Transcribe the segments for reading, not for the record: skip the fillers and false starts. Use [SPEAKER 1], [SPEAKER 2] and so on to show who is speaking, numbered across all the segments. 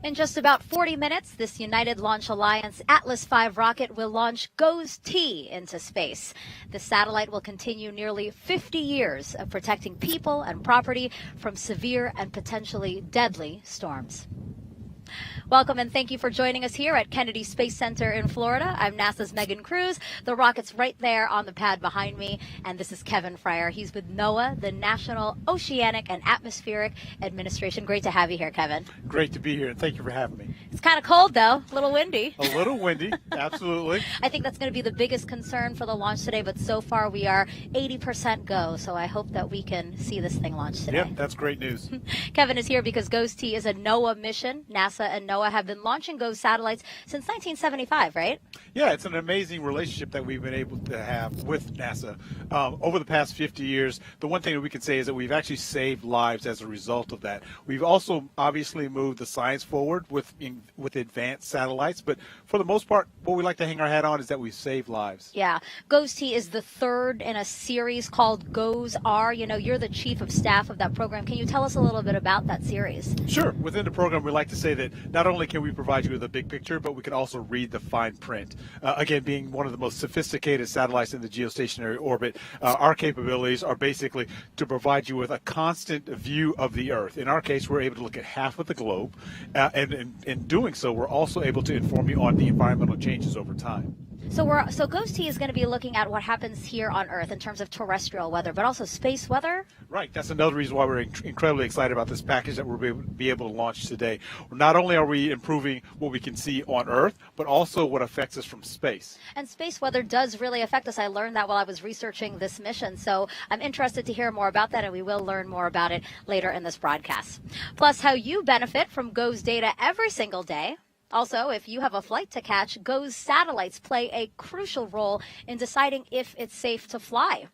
[SPEAKER 1] In just about 40 minutes, this United Launch Alliance Atlas V rocket will launch GOES-T into space. The satellite will continue nearly 50 years of protecting people and property from severe and potentially deadly storms. Welcome and thank you for joining us here at Kennedy Space Center in Florida. I'm NASA's Megan Cruz. The rocket's right there on the pad behind me. And this is Kevin Fryer. He's with NOAA, the National Oceanic and Atmospheric Administration. Great to have you here, Kevin.
[SPEAKER 2] Great to be here, and thank you for having me.
[SPEAKER 1] It's kind of cold, though. A little windy.
[SPEAKER 2] A little windy, absolutely.
[SPEAKER 1] I think that's going to be the biggest concern for the launch today, but so far we are 80% go, so I hope that we can see this thing launch today.
[SPEAKER 2] Yep, that's great news.
[SPEAKER 1] Kevin is here because GOES-T is a NOAA mission. NASA and NOAA have been launching GOES satellites since 1975, right?
[SPEAKER 2] Yeah, it's an amazing relationship that we've been able to have with NASA. Over the past 50 years, the one thing that we can say is that we've actually saved lives as a result of that. We've also obviously moved the science forward with advanced satellites, but for the most part, what we like to hang our hat on is that we've saved lives.
[SPEAKER 1] Yeah. GOES-T is the third in a series called GOES-R. You know, you're the chief of staff of that program. Can you tell us a little bit about that series?
[SPEAKER 2] Sure. Within the program, we like to say that not only can we provide you with a big picture, but we can also read the fine print. Again, being one of the most sophisticated satellites in the geostationary orbit, our capabilities are basically to provide you with a constant view of the Earth. In our case, we're able to look at half of the globe, and in doing so, we're also able to inform you on the environmental changes over time.
[SPEAKER 1] So GOES-T is going to be looking at what happens here on Earth in terms of terrestrial weather, but also space weather?
[SPEAKER 2] Right. That's another reason why we're incredibly excited about this package that we'll be able to launch today. Not only are we improving what we can see on Earth, but also what affects us from space.
[SPEAKER 1] And space weather does really affect us. I learned that while I was researching this mission. So I'm interested to hear more about that, and we will learn more about it later in this broadcast. Plus, how you benefit from GOES data every single day. Also, if you have a flight to catch, GOES satellites play a crucial role in deciding if it's safe to fly.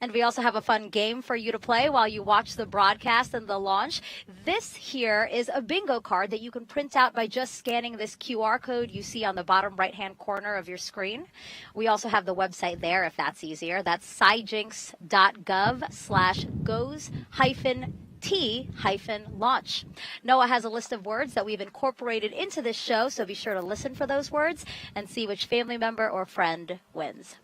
[SPEAKER 1] And we also have a fun game for you to play while you watch the broadcast and the launch. This here is a bingo card that you can print out by just scanning this QR code you see on the bottom right-hand corner of your screen. We also have the website there if that's easier. That's scijinx.gov/GOES-T-launch. NOAA has a list of words that we've incorporated into this show, so be sure to listen for those words and see which family member or friend wins.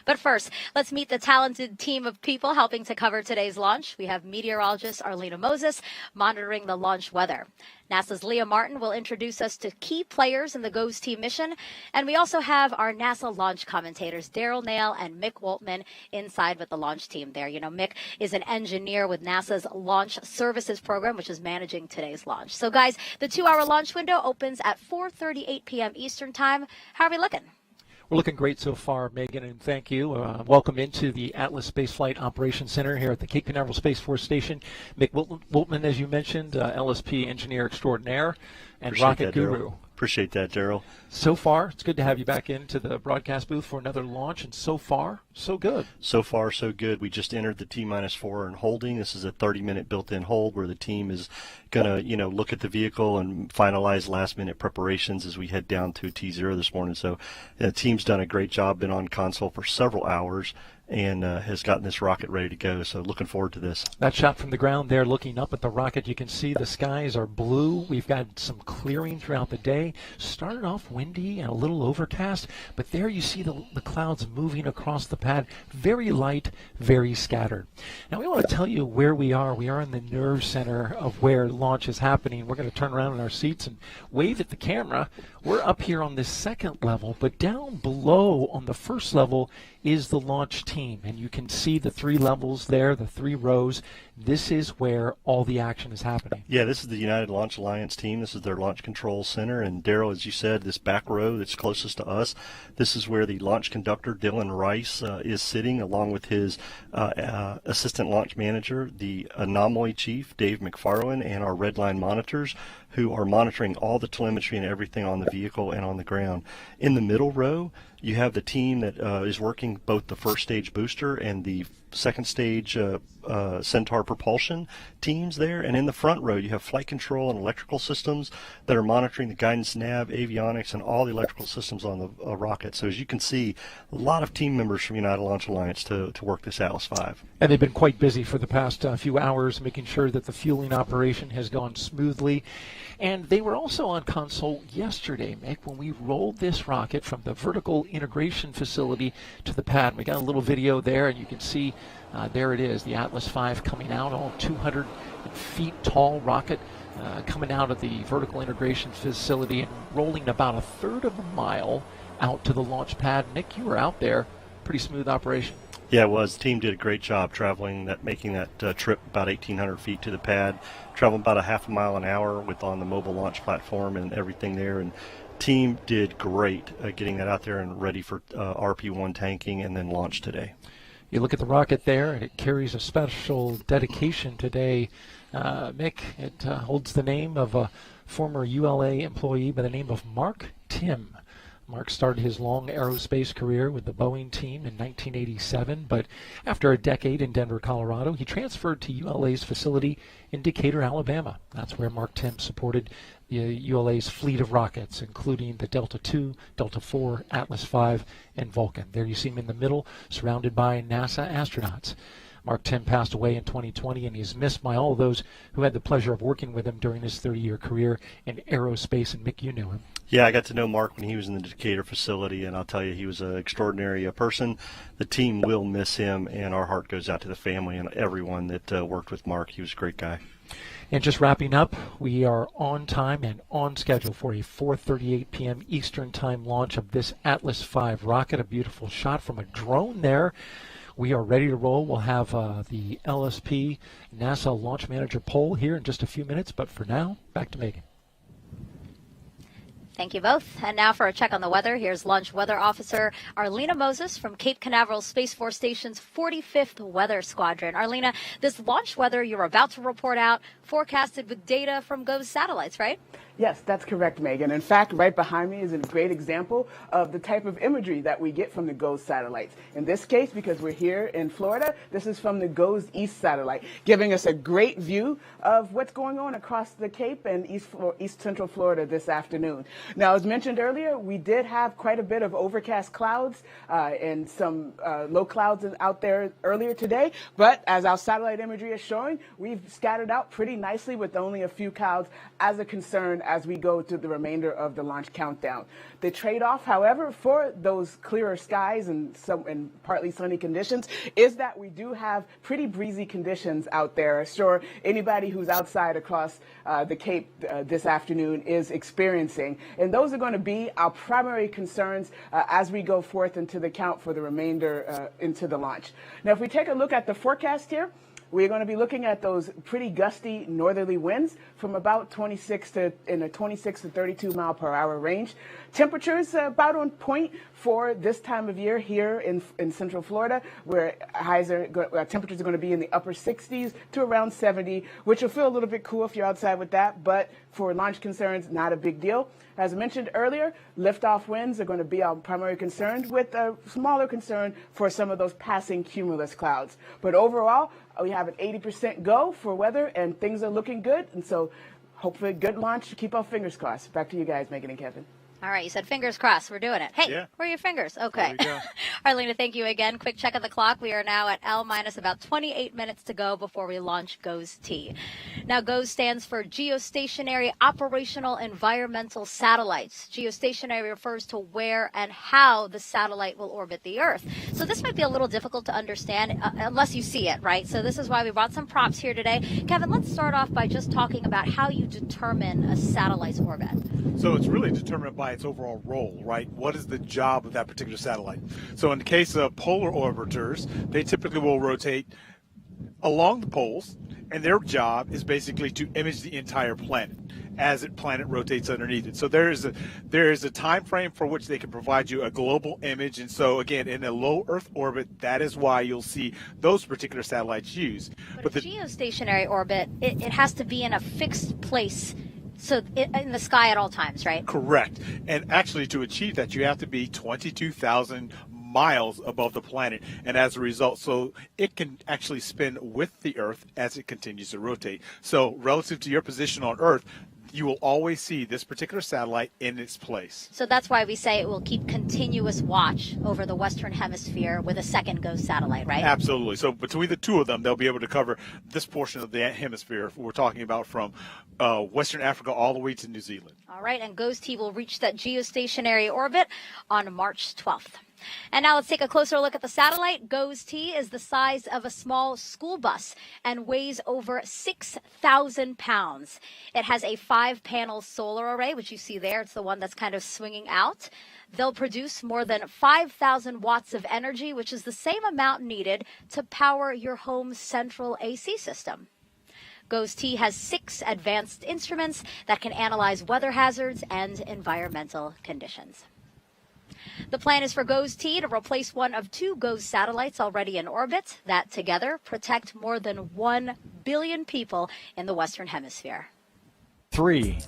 [SPEAKER 1] But first, let's meet the talented team of people helping to cover today's launch. We have meteorologist Arlena Moses monitoring the launch weather. NASA's Leah Martin will introduce us to key players in the GOES-T mission. And we also have our NASA launch commentators, Daryl Nail and Mick Woltman, inside with the launch team there. You know, Mick is an engineer with NASA's Launch Services Program, which is managing today's launch. So, guys, the 2-hour launch window opens at 4:38 p.m. Eastern Time. How are we looking?
[SPEAKER 3] We're looking great so far, Megan, and thank you. Welcome into the Atlas Spaceflight Operations Center here at the Cape Canaveral Space Force Station. Mick Woltman, as you mentioned, LSP engineer extraordinaire and
[SPEAKER 4] Appreciate
[SPEAKER 3] rocket
[SPEAKER 4] that,
[SPEAKER 3] guru.
[SPEAKER 4] Appreciate that, Daryl.
[SPEAKER 3] So far, it's good to have you back into the broadcast booth for another launch, and so far, so good.
[SPEAKER 4] So far, so good. We just entered the T-4 in holding. This is a 30-minute built-in hold where the team is going to, look at the vehicle and finalize last-minute preparations as we head down to T0 this morning. So the team's done a great job, been on console for several hours, and has gotten this rocket ready to go. So looking forward to this.
[SPEAKER 3] That shot from the ground there, looking up at the rocket, you can see the skies are blue. We've got some clearing throughout the day. Started off windy and a little overcast, but there you see the clouds moving across the pad. Very light, very scattered. Now we want to tell you where we are. We are in the nerve center of where launch is happening. We're going to turn around in our seats and wave at the camera. We're up here on this second level, but down below on the first level is the launch team, and you can see the 3 levels there, the 3 rows. This is where all the action is happening.
[SPEAKER 4] Yeah, this is the United Launch Alliance team. This is their launch control center, and Daryl, as you said, this back row that's closest to us, this is where the launch conductor, Dylan Rice, is sitting, along with his assistant launch manager, the anomaly chief, Dave McFarland, and our red line monitors, who are monitoring all the telemetry and everything on the vehicle and on the ground. In the middle row, you have the team that is working both the first stage booster and the second stage Centaur propulsion teams there, and in the front row you have flight control and electrical systems that are monitoring the guidance, nav, avionics, and all the electrical systems on the rocket. So as you can see, a lot of team members from United Launch Alliance to work this Atlas V.
[SPEAKER 3] And they've been quite busy for the past few hours making sure that the fueling operation has gone smoothly. And they were also on console yesterday, Mick, when we rolled this rocket from the vertical integration facility to the pad. We got a little video there, and you can see there it is, the Atlas V coming out, all 200 feet tall rocket coming out of the vertical integration facility and rolling about a third of a mile out to the launch pad. Nick, you were out there. Pretty smooth operation.
[SPEAKER 4] Yeah, it was. The team did a great job making that trip about 1,800 feet to the pad, traveling about a half a mile an hour on the mobile launch platform and everything there. And team did great getting that out there and ready for RP1 tanking and then launch today.
[SPEAKER 3] You look at the rocket there, and it carries a special dedication today. Mick, it holds the name of a former ULA employee by the name of Mark Tim. Mark started his long aerospace career with the Boeing team in 1987, but after a decade in Denver, Colorado, he transferred to ULA's facility in Decatur, Alabama. That's where Mark Tim supported the ULA's fleet of rockets, including the Delta II, Delta IV, Atlas V, and Vulcan. There you see him in the middle, surrounded by NASA astronauts. Mark Tim passed away in 2020, and he's missed by all those who had the pleasure of working with him during his 30-year career in aerospace. And Mick, you knew him.
[SPEAKER 4] Yeah, I got to know Mark when he was in the Decatur facility, and I'll tell you, he was an extraordinary person. The team will miss him, and our heart goes out to the family and everyone that worked with Mark. He was a great guy.
[SPEAKER 3] And just wrapping up, we are on time and on schedule for a 4:38 p.m. Eastern Time launch of this Atlas V rocket. A beautiful shot from a drone there. We are ready to roll. We'll have the LSP NASA Launch Manager poll here in just a few minutes, but for now, back to Megan.
[SPEAKER 1] Thank you both. And now for a check on the weather, here's Launch Weather Officer Arlena Moses from Cape Canaveral Space Force Station's 45th Weather Squadron. Arlena, this launch weather you're about to report out, forecasted with data from GOES satellites, right?
[SPEAKER 5] Yes, that's correct, Megan. In fact, right behind me is a great example of the type of imagery that we get from the GOES satellites. In this case, because we're here in Florida, this is from the GOES East satellite, giving us a great view of what's going on across the Cape and East Central Florida this afternoon. Now, as mentioned earlier, we did have quite a bit of overcast clouds and some low clouds out there earlier today, but as our satellite imagery is showing, we've scattered out pretty nicely with only a few clouds as a concern as we go to the remainder of the launch countdown. The trade-off, however, for those clearer skies and partly sunny conditions is that we do have pretty breezy conditions out there. Sure, anybody who's outside across the Cape this afternoon is experiencing. And those are going to be our primary concerns as we go forth into the count for the remainder into the launch. Now, if we take a look at the forecast here, we're going to be looking at those pretty gusty northerly winds from about 26 to 32 mile per hour range. Temperatures about on point for this time of year here in Central Florida, where temperatures are going to be in the upper 60s to around 70, which will feel a little bit cool if you're outside with that, but for launch concerns, not a big deal. As I mentioned earlier, liftoff winds are going to be our primary concern, with a smaller concern for some of those passing cumulus clouds. But overall, we have an 80% go for weather, and things are looking good. And so hopefully good launch. Keep our fingers crossed. Back to you guys, Megan and Kevin.
[SPEAKER 1] All right, you said fingers crossed. We're doing it. Hey,
[SPEAKER 2] Yeah.
[SPEAKER 1] Where are your fingers? Okay. Arlena, thank you again. Quick check of the clock. We are now at L minus about 28 minutes to go before we launch GOES-T. Now, GOES stands for Geostationary Operational Environmental Satellites. Geostationary refers to where and how the satellite will orbit the Earth. So this might be a little difficult to understand unless you see it, right? So this is why we brought some props here today. Kevin, let's start off by just talking about how you determine a satellite's orbit.
[SPEAKER 2] So it's really determined by its overall role, right? What is the job of that particular satellite? So in the case of polar orbiters, they typically will rotate along the poles, and their job is basically to image the entire planet as the planet rotates underneath it. So there is a time frame for which they can provide you a global image. And so again, in a low Earth orbit, that is why you'll see those particular satellites used.
[SPEAKER 1] But the geostationary orbit, it has to be in a fixed place. So in the sky at all times, right?
[SPEAKER 2] Correct. And actually, to achieve that, you have to be 22,000 miles above the planet, and as a result, so it can actually spin with the Earth as it continues to rotate. So relative to your position on Earth, you will always see this particular satellite in its place.
[SPEAKER 1] So that's why we say it will keep continuous watch over the Western Hemisphere with a second GOES satellite, right?
[SPEAKER 2] Absolutely. So between the two of them, they'll be able to cover this portion of the hemisphere. We're talking about from Western Africa all the way to New Zealand.
[SPEAKER 1] All right, and GOES-T will reach that geostationary orbit on March 12th. And now let's take a closer look at the satellite. GOES-T is the size of a small school bus and weighs over 6,000 pounds. It has a 5-panel solar array, which you see there. It's the one that's kind of swinging out. They'll produce more than 5,000 watts of energy, which is the same amount needed to power your home's central AC system. GOES-T has 6 advanced instruments that can analyze weather hazards and environmental conditions. The plan is for GOES-T to replace one of 2 GOES satellites already in orbit that together protect more than 1 billion people in the Western Hemisphere.
[SPEAKER 3] 3,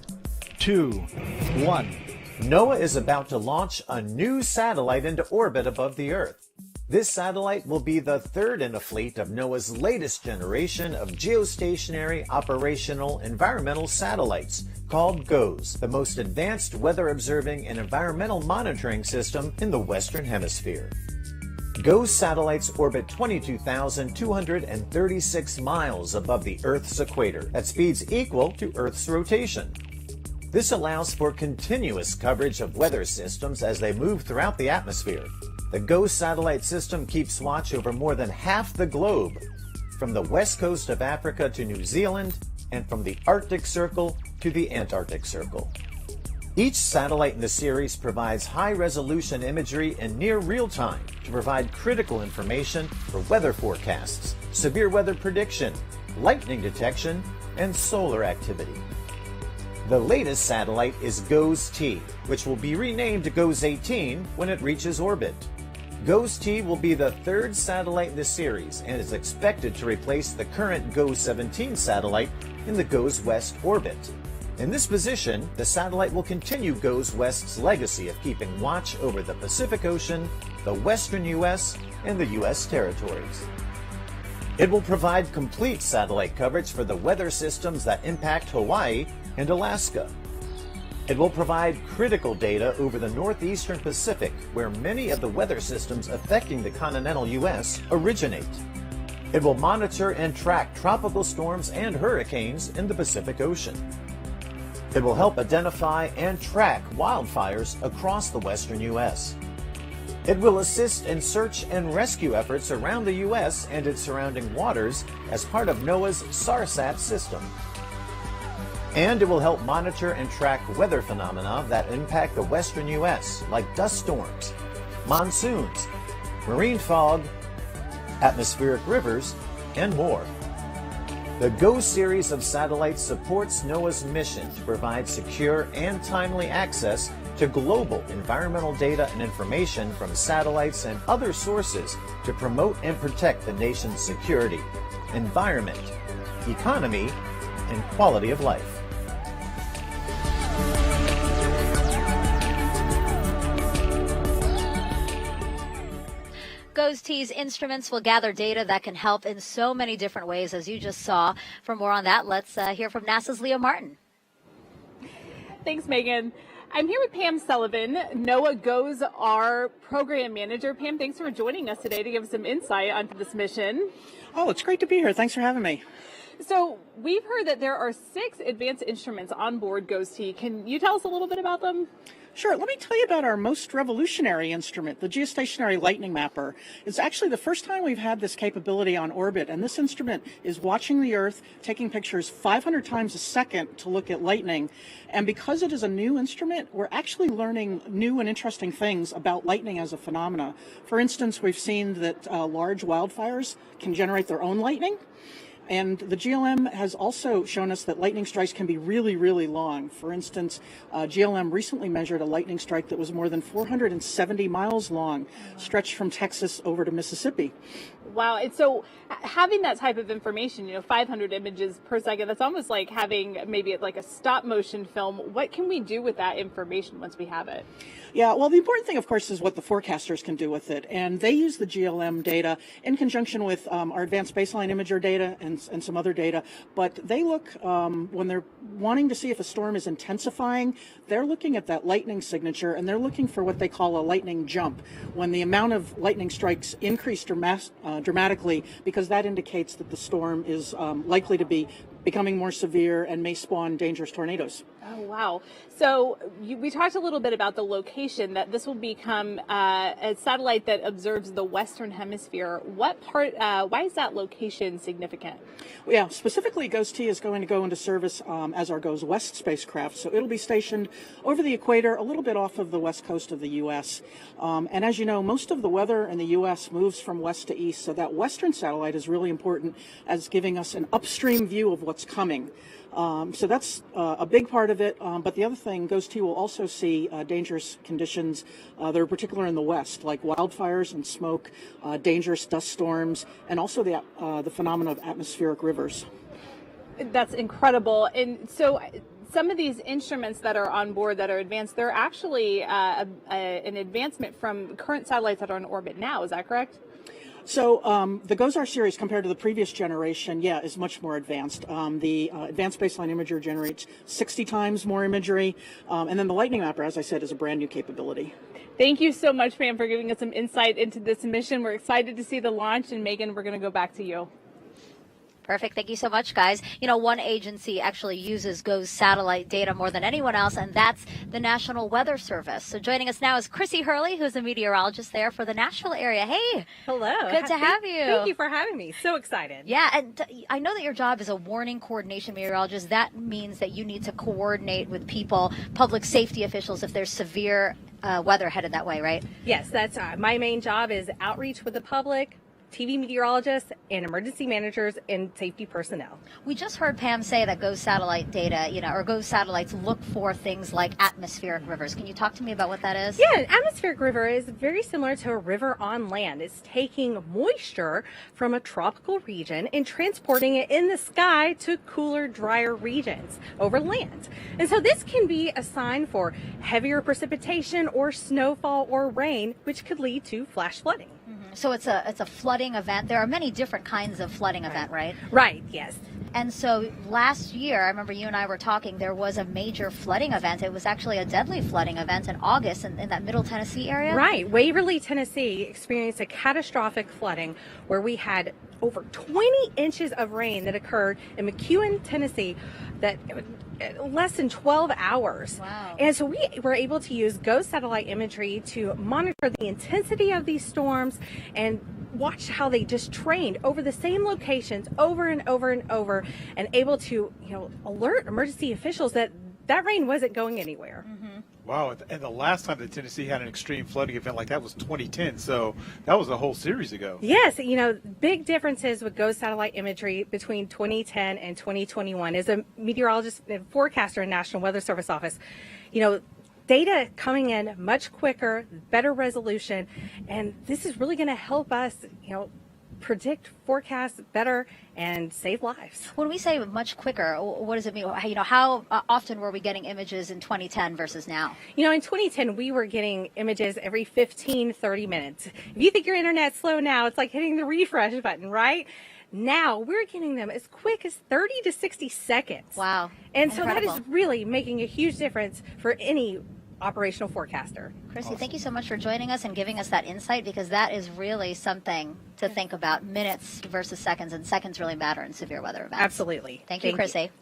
[SPEAKER 3] 2, 1.
[SPEAKER 6] NOAA is about to launch a new satellite into orbit above the Earth. This satellite will be the third in a fleet of NOAA's latest generation of geostationary operational environmental satellites, called GOES, the most advanced weather observing and environmental monitoring system in the Western Hemisphere. GOES satellites orbit 22,236 miles above the Earth's equator at speeds equal to Earth's rotation. This allows for continuous coverage of weather systems as they move throughout the atmosphere. The GOES satellite system keeps watch over more than half the globe, from the west coast of Africa to New Zealand, and from the Arctic Circle to the Antarctic Circle. Each satellite in the series provides high-resolution imagery in near real time to provide critical information for weather forecasts, severe weather prediction, lightning detection, and solar activity. The latest satellite is GOES-T, which will be renamed GOES-18 when it reaches orbit. GOES-T will be the third satellite in the series and is expected to replace the current GOES-17 satellite in the GOES West orbit. In this position, the satellite will continue GOES West's legacy of keeping watch over the Pacific Ocean, the western U.S., and the U.S. territories. It will provide complete satellite coverage for the weather systems that impact Hawaii and Alaska. It will provide critical data over the northeastern Pacific, where many of the weather systems affecting the continental U.S. originate. It will monitor and track tropical storms and hurricanes in the Pacific Ocean. It will help identify and track wildfires across the western U.S. It will assist in search and rescue efforts around the U.S. and its surrounding waters as part of NOAA's SARSAT system. And it will help monitor and track weather phenomena that impact the western U.S., like dust storms, monsoons, marine fog, atmospheric rivers, and more. The GOES series of satellites supports NOAA's mission to provide secure and timely access to global environmental data and information from satellites and other sources to promote and protect the nation's security, environment, economy, and quality of life.
[SPEAKER 1] GOES-T's instruments will gather data that can help in so many different ways, as you just saw. For more on that, let's hear from NASA's Leah Martin.
[SPEAKER 7] Thanks, Megan. I'm here with Pam Sullivan, NOAA GOES-R Program Manager. Pam, thanks for joining us today to give us some insight onto this mission.
[SPEAKER 8] Oh, it's great to be here. Thanks for having me.
[SPEAKER 7] So we've heard that there are 6 advanced instruments on board GOES-T. Can you tell us a little bit about them?
[SPEAKER 8] Sure. Let me tell you about our most revolutionary instrument, the Geostationary Lightning Mapper. It's actually the first time we've had this capability on orbit, and this instrument is watching the Earth, taking pictures 500 times a second to look at lightning. And because it is a new instrument, we're actually learning new and interesting things about lightning as a phenomena. For instance, we've seen that large wildfires can generate their own lightning. And the GLM has also shown us that lightning strikes can be really, really long. For instance, GLM recently measured a lightning strike that was more than 470 miles long, stretched from Texas over to Mississippi.
[SPEAKER 7] Wow. And so having that type of information, 500 images per second, that's almost like having maybe like a stop motion film. What can we do with that information once we have it?
[SPEAKER 8] Yeah, well, the important thing, of course, is what the forecasters can do with it. And they use the GLM data in conjunction with our advanced baseline imager data and some other data. But they look, when they're wanting to see if a storm is intensifying, they're looking at that lightning signature, and they're looking for what they call a lightning jump, when the amount of lightning strikes increase dramatically, because that indicates that the storm is likely to be becoming more severe and may spawn dangerous tornadoes.
[SPEAKER 7] Oh, wow. So we talked a little bit about the location, that this will become a satellite that observes the Western Hemisphere. What part, why is that location significant?
[SPEAKER 8] Well, yeah, specifically GOES-T is going to go into service as our GOES West spacecraft. So it'll be stationed over the equator, a little bit off of the west coast of the U.S. And as you know, most of the weather in the U.S. moves from west to east. So that Western satellite is really important as giving us an upstream view of what's coming. So that's a big part of it. But the other thing, GOES-T will also see dangerous conditions that are particular in the west, like wildfires and smoke, dangerous dust storms, and also the phenomena of atmospheric rivers.
[SPEAKER 7] That's incredible. And so some of these instruments that are on board that are advanced, they're actually an advancement from current satellites that are in orbit now. Is that correct?
[SPEAKER 8] So the GOES-R series, compared to the previous generation, is much more advanced. The advanced baseline imager generates 60 times more imagery, and then the lightning mapper, as I said, is a brand new capability.
[SPEAKER 7] Thank you so much, Pam, for giving us some insight into this mission. We're excited to see the launch, and Megan, we're going to go back to you.
[SPEAKER 1] Perfect. Thank you so much, guys. One agency actually uses GOES satellite data more than anyone else, and that's the National Weather Service. So joining us now is Chrissy Hurley, who's a meteorologist there for the Nashville area. Hey.
[SPEAKER 9] Hello.
[SPEAKER 1] Good to have you.
[SPEAKER 9] Thank you for having me. So excited.
[SPEAKER 1] Yeah, and I know that your job is a warning coordination meteorologist. That means that you need to coordinate with people, public safety officials, if there's severe weather headed that way, right?
[SPEAKER 9] Yes, that's my main job is outreach with the public, TV meteorologists, and emergency managers and safety personnel.
[SPEAKER 1] We just heard Pam say that GOES satellite data, or GOES satellites look for things like atmospheric rivers. Can you talk to me about what that is?
[SPEAKER 9] Yeah, an atmospheric river is very similar to a river on land. It's taking moisture from a tropical region and transporting it in the sky to cooler, drier regions over land. And so this can be a sign for heavier precipitation or snowfall or rain, which could lead to flash flooding.
[SPEAKER 1] So it's a flooding event. There are many different kinds of flooding event, right?
[SPEAKER 9] Right, yes.
[SPEAKER 1] And so last year, I remember you and I were talking, there was a major flooding event. It was actually a deadly flooding event in August in that Middle Tennessee area.
[SPEAKER 9] Right. Waverly, Tennessee experienced a catastrophic flooding where we had over 20 inches of rain that occurred in McEwen, Tennessee, that less than 12 hours.
[SPEAKER 1] Wow.
[SPEAKER 9] And so we were able to use GOES satellite imagery to monitor the intensity of these storms and watch how they just trained over the same locations over and over and over, and able to alert emergency officials that rain wasn't going anywhere.
[SPEAKER 2] Wow, and the last time that Tennessee had an extreme flooding event like that was 2010, so that was a whole series ago.
[SPEAKER 9] Yes, big differences with GOES satellite imagery between 2010 and 2021. As a meteorologist and forecaster in National Weather Service office, data coming in much quicker, better resolution, and this is really going to help us, predict, forecast better, and save lives.
[SPEAKER 1] When we say much quicker, what does it mean? How often were we getting images in 2010 versus now?
[SPEAKER 9] In 2010, we were getting images every 15, 30 minutes. If you think your internet's slow now, it's like hitting the refresh button, right? Now we're getting them as quick as 30 to 60 seconds.
[SPEAKER 1] Wow.
[SPEAKER 9] And
[SPEAKER 1] Incredible.
[SPEAKER 9] So that is really making a huge difference for any operational forecaster.
[SPEAKER 1] Chrissy, thank you so much for joining us and giving us that insight, because that is really something to think about. Minutes versus seconds, and seconds really matter in severe weather events.
[SPEAKER 9] Absolutely.
[SPEAKER 1] Thank you, Chrissy.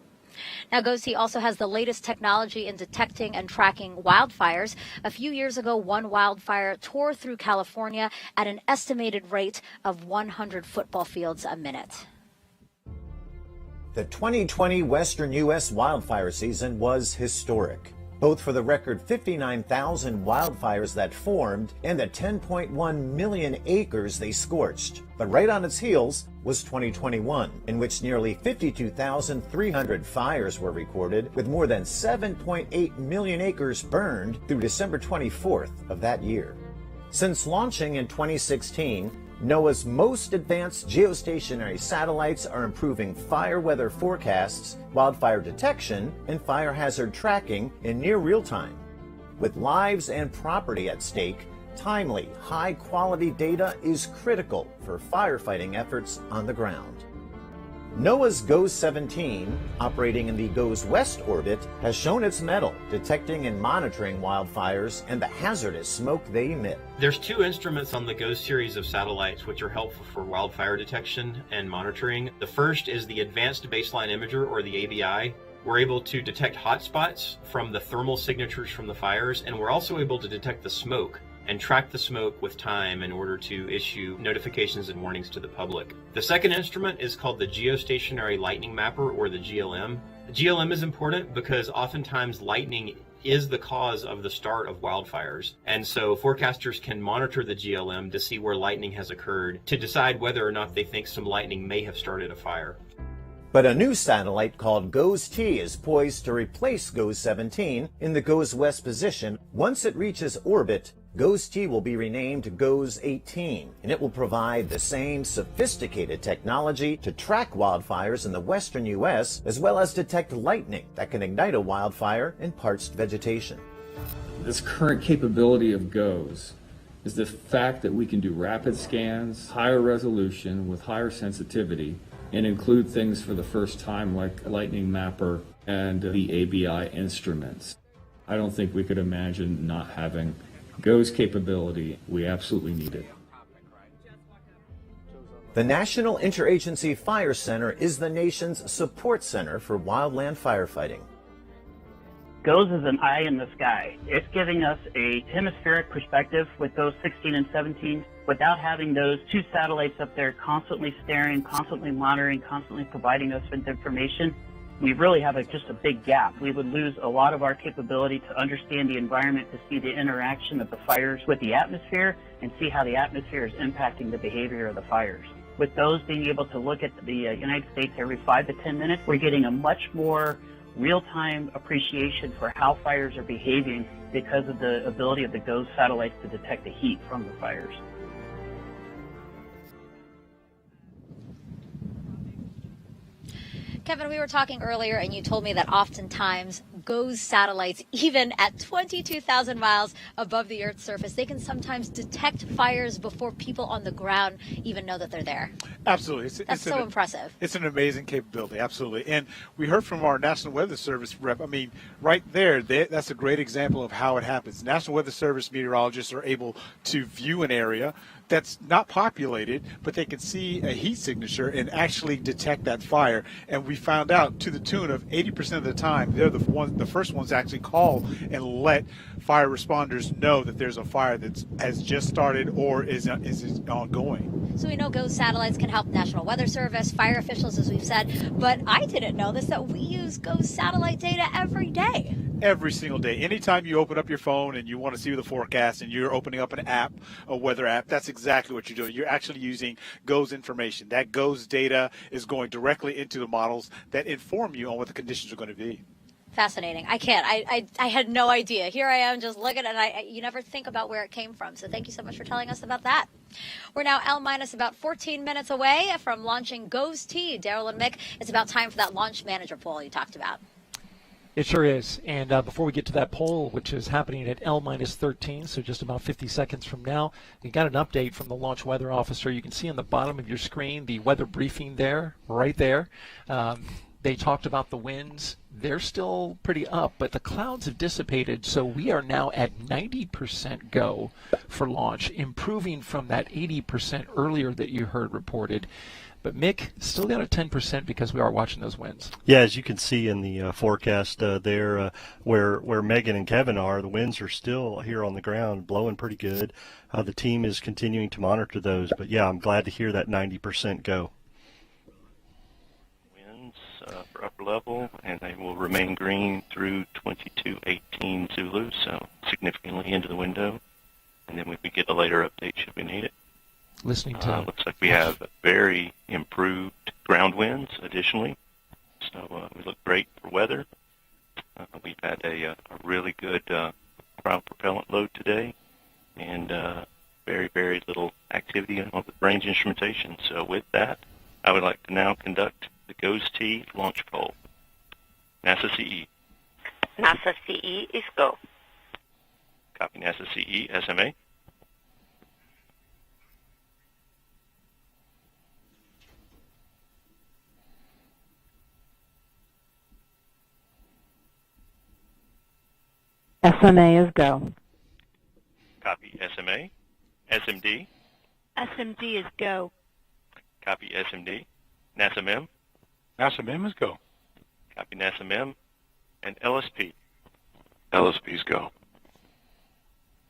[SPEAKER 1] Now, GOES-T also has the latest technology in detecting and tracking wildfires. A few years ago, one wildfire tore through California at an estimated rate of 100 football fields a minute.
[SPEAKER 6] The 2020 Western U.S. wildfire season was historic, both for the record 59,000 wildfires that formed and the 10.1 million acres they scorched. But right on its heels was 2021, in which nearly 52,300 fires were recorded, with more than 7.8 million acres burned through December 24th of that year. Since launching in 2016, NOAA's most advanced geostationary satellites are improving fire weather forecasts, wildfire detection, and fire hazard tracking in near real time. With lives and property at stake, timely, high-quality data is critical for firefighting efforts on the ground. NOAA's GOES-17, operating in the GOES-West orbit, has shown its mettle detecting and monitoring wildfires and the hazardous smoke they emit.
[SPEAKER 10] There's two instruments on the GOES series of satellites which are helpful for wildfire detection and monitoring. The first is the Advanced Baseline Imager, or the ABI. We're able to detect hotspots from the thermal signatures from the fires, and we're also able to detect the smoke and track the smoke with time in order to issue notifications and warnings to the public. The second instrument is called the Geostationary Lightning Mapper, or the GLM. The GLM is important because oftentimes lightning is the cause of the start of wildfires. And so forecasters can monitor the GLM to see where lightning has occurred to decide whether or not they think some lightning may have started a fire.
[SPEAKER 6] But a new satellite called GOES-T is poised to replace GOES-17 in the GOES-West position. Once it reaches orbit, GOES-T will be renamed GOES-18, and it will provide the same sophisticated technology to track wildfires in the western U.S., as well as detect lightning that can ignite a wildfire in parched vegetation.
[SPEAKER 11] This current capability of GOES is the fact that we can do rapid scans, higher resolution with higher sensitivity, and include things for the first time like Lightning Mapper and the ABI instruments. I don't think we could imagine not having GOES capability. We absolutely need it.
[SPEAKER 6] The National Interagency Fire Center is the nation's support center for wildland firefighting.
[SPEAKER 12] GOES is an eye in the sky. It's giving us a hemispheric perspective with those 16 and 17 without having those two satellites up there constantly staring, constantly monitoring, constantly providing us with information. We really have just a big gap. We would lose a lot of our capability to understand the environment, to see the interaction of the fires with the atmosphere and see how the atmosphere is impacting the behavior of the fires. With those being able to look at the United States every 5 to 10 minutes, we're getting a much more real-time appreciation for how fires are behaving because of the ability of the GOES satellites to detect the heat from the fires.
[SPEAKER 1] Kevin, we were talking earlier, and you told me that oftentimes GOES satellites, even at 22,000 miles above the Earth's surface, they can sometimes detect fires before people on the ground even know that they're there.
[SPEAKER 2] Absolutely.
[SPEAKER 1] That's so impressive.
[SPEAKER 2] It's an amazing capability, absolutely. And we heard from our National Weather Service rep, I mean, right there, that's a great example of how it happens. National Weather Service meteorologists are able to view an area that's not populated, but they can see a heat signature and actually detect that fire. And we found out to the tune of 80% of the time, they're the first ones to actually call and let fire responders know that there's a fire that has just started or is ongoing.
[SPEAKER 1] So we know GOES satellites can help National Weather Service, fire officials, as we've said, but I didn't know this, that we use GOES satellite data every day.
[SPEAKER 2] Every single day. Anytime you open up your phone and you want to see the forecast and you're opening up an app, a weather app, that's exactly what you're doing. You're actually using GOES information. That GOES data is going directly into the models that inform you on what the conditions are going to be.
[SPEAKER 1] Fascinating. I can't. I had no idea. Here I am just looking, and you never think about where it came from. So thank you so much for telling us about that. We're now L- about 14 minutes away from launching GOES-T. Daryl and Mick, it's about time for that launch manager poll you talked about.
[SPEAKER 3] It sure is. And before we get to that poll, which is happening at L-13, so just about 50 seconds from now, we got an update from the launch weather officer. You can see on the bottom of your screen the weather briefing there, right there. They talked about the winds. They're still pretty up, but the clouds have dissipated, so we are now at 90% go for launch, improving from that 80% earlier that you heard reported. But Mick, still got a 10% because we are watching those winds.
[SPEAKER 4] Yeah, as you can see in the forecast there, where Megan and Kevin are, the winds are still here on the ground, blowing pretty good. The team is continuing to monitor those, but yeah, I'm glad to hear that 90% go.
[SPEAKER 13] Winds for upper level, and they will remain green through 2218 Zulu, so significantly into the window. And then we could get a later update should we need it.
[SPEAKER 3] Listening to
[SPEAKER 13] looks like we have very improved ground winds additionally, so we look great for weather. We've had a really good ground propellant load today, and very, very little activity on the range instrumentation. So with that, I would like to now conduct the GOES-T launch poll. NASA CE.
[SPEAKER 14] NASA CE is go.
[SPEAKER 13] Copy NASA CE, SMA.
[SPEAKER 14] SMA is go.
[SPEAKER 13] Copy SMA. SMD.
[SPEAKER 14] SMD is go.
[SPEAKER 13] Copy SMD. NASA MEM.
[SPEAKER 15] NASA MEM is go.
[SPEAKER 13] Copy NASA MEM. And LSP.
[SPEAKER 15] LSP is go.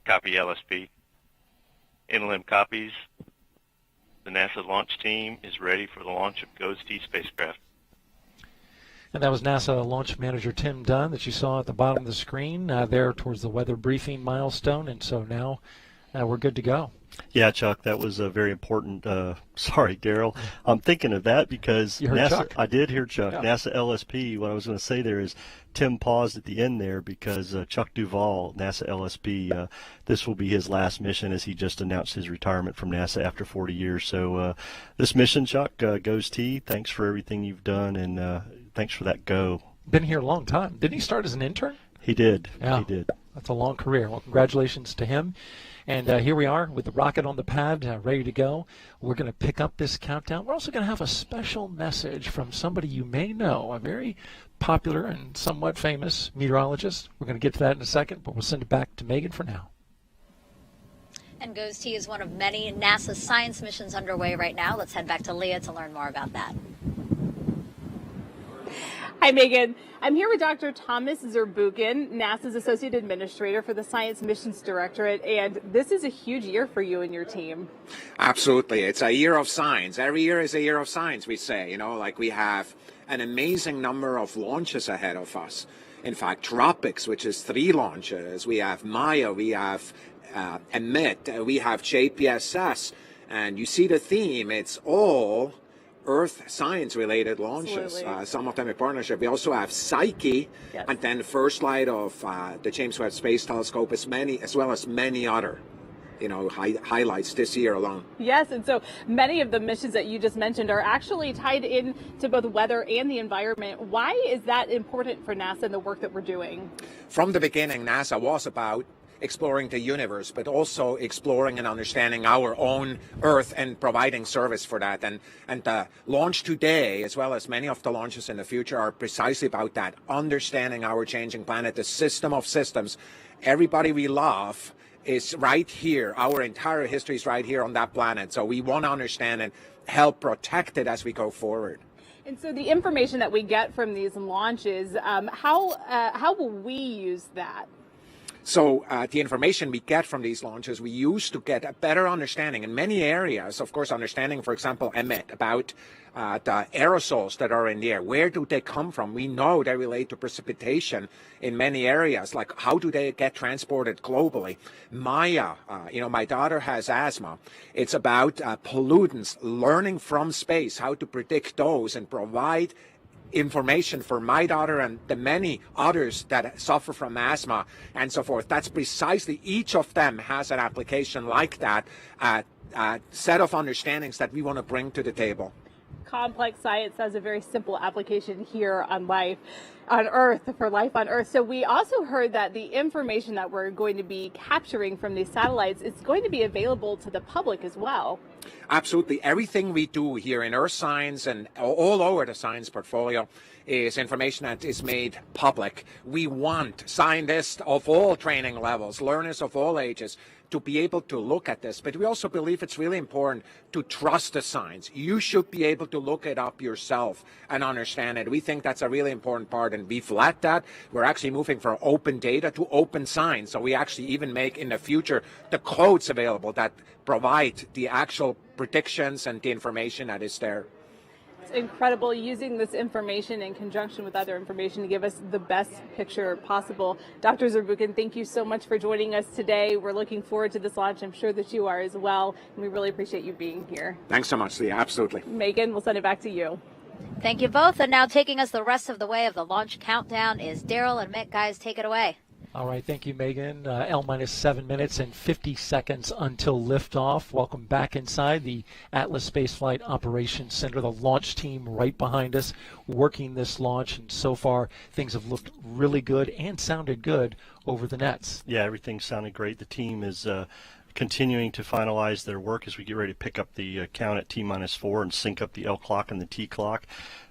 [SPEAKER 13] Copy LSP. NLM copies. The NASA launch team is ready for the launch of GOES-T spacecraft.
[SPEAKER 3] And that was NASA Launch Manager Tim Dunn that you saw at the bottom of the screen there towards the weather briefing milestone. And so now we're good to go.
[SPEAKER 4] Yeah, Chuck, that was a very important. Sorry, Daryl. I'm thinking of that because
[SPEAKER 3] You heard
[SPEAKER 4] NASA.
[SPEAKER 3] Chuck.
[SPEAKER 4] I did hear Chuck.
[SPEAKER 3] Yeah.
[SPEAKER 4] NASA LSP. What I was going to say there is Tim paused at the end there because Chuck Duvall, NASA LSP, this will be his last mission as he just announced his retirement from NASA after 40 years. So this mission, Chuck, GOES-T. Thanks for everything you've done and thanks for that go.
[SPEAKER 3] Been here a long time. Didn't he start as an intern?
[SPEAKER 4] He did.
[SPEAKER 3] Yeah.
[SPEAKER 4] He did.
[SPEAKER 3] That's a long career. Well, congratulations to him. And here we are with the rocket on the pad, ready to go. We're going to pick up this countdown. We're also going to have a special message from somebody you may know, a very popular and somewhat famous meteorologist. We're going to get to that in a second, but we'll send it back to Megan for now.
[SPEAKER 1] And GOES-T is one of many NASA science missions underway right now. Let's head back to Leah to learn more about that.
[SPEAKER 7] Hi, Megan. I'm here with Dr. Thomas Zurbuchen, NASA's Associate Administrator for the Science Missions Directorate, and this is a huge year for you and your team.
[SPEAKER 16] Absolutely. It's a year of science. Every year is a year of science, we say. You know, like we have an amazing number of launches ahead of us. In fact, Tropics, which is 3 launches. We have Maya, we have Emmet, we have JPSS. And you see the theme, it's all Earth science-related launches, some of them in partnership. We also have Psyche,
[SPEAKER 7] Yes.
[SPEAKER 16] and then first light of the James Webb Space Telescope, as well as many other, highlights this year alone.
[SPEAKER 7] Yes, and so many of the missions that you just mentioned are actually tied in to both weather and the environment. Why is that important for NASA and the work that we're doing?
[SPEAKER 16] From the beginning, NASA was about exploring the universe, but also exploring and understanding our own Earth and providing service for that. And the launch today, as well as many of the launches in the future, are precisely about that, understanding our changing planet, the system of systems. Everybody we love is right here. Our entire history is right here on that planet. So we want to understand and help protect it as we go forward.
[SPEAKER 7] And so the information that we get from these launches, how will we use that?
[SPEAKER 16] So the information we get from these launches, we use to get a better understanding in many areas. Of course, understanding, for example, Emmet, about the aerosols that are in the air. Where do they come from? We know they relate to precipitation in many areas. Like, how do they get transported globally? Maya, my daughter has asthma. It's about pollutants, learning from space, how to predict those and provide information for my daughter and the many others that suffer from asthma and so forth. That's precisely, each of them has an application like that, set of understandings that we want to bring to the table.
[SPEAKER 7] Complex science has a very simple application here on life on Earth, for life on Earth. So we also heard that the information that we're going to be capturing from these satellites is going to be available to the public as well.
[SPEAKER 16] Absolutely. Everything we do here in Earth science and all over the science portfolio is information that is made public. We want scientists of all training levels, learners of all ages, to be able to look at this. But we also believe it's really important to trust the science. You should be able to look it up yourself and understand it. We think that's a really important part, and we've led that. We're actually moving from open data to open science. So we actually even make in the future the codes available that provide the actual predictions and the information that is there.
[SPEAKER 7] It's incredible using this information in conjunction with other information to give us the best picture possible. Dr. Zurbuchen, thank you so much for joining us today. We're looking forward to this launch. I'm sure that you are as well. And we really appreciate you being here.
[SPEAKER 16] Thanks so much, Leah. Absolutely.
[SPEAKER 7] Megan, we'll send it back to you.
[SPEAKER 1] Thank you both. And now taking us the rest of the way of the launch countdown is Daryl and Mick. Guys, take it away.
[SPEAKER 3] All right, thank you, Megan. L-7 minutes and 50 seconds until liftoff. Welcome back inside the Atlas Spaceflight Operations Center, the launch team right behind us working this launch. And so far, things have looked really good and sounded good over the nets.
[SPEAKER 4] Yeah, everything sounded great. The team is continuing to finalize their work as we get ready to pick up the count at T-4 and sync up the L clock and the T clock.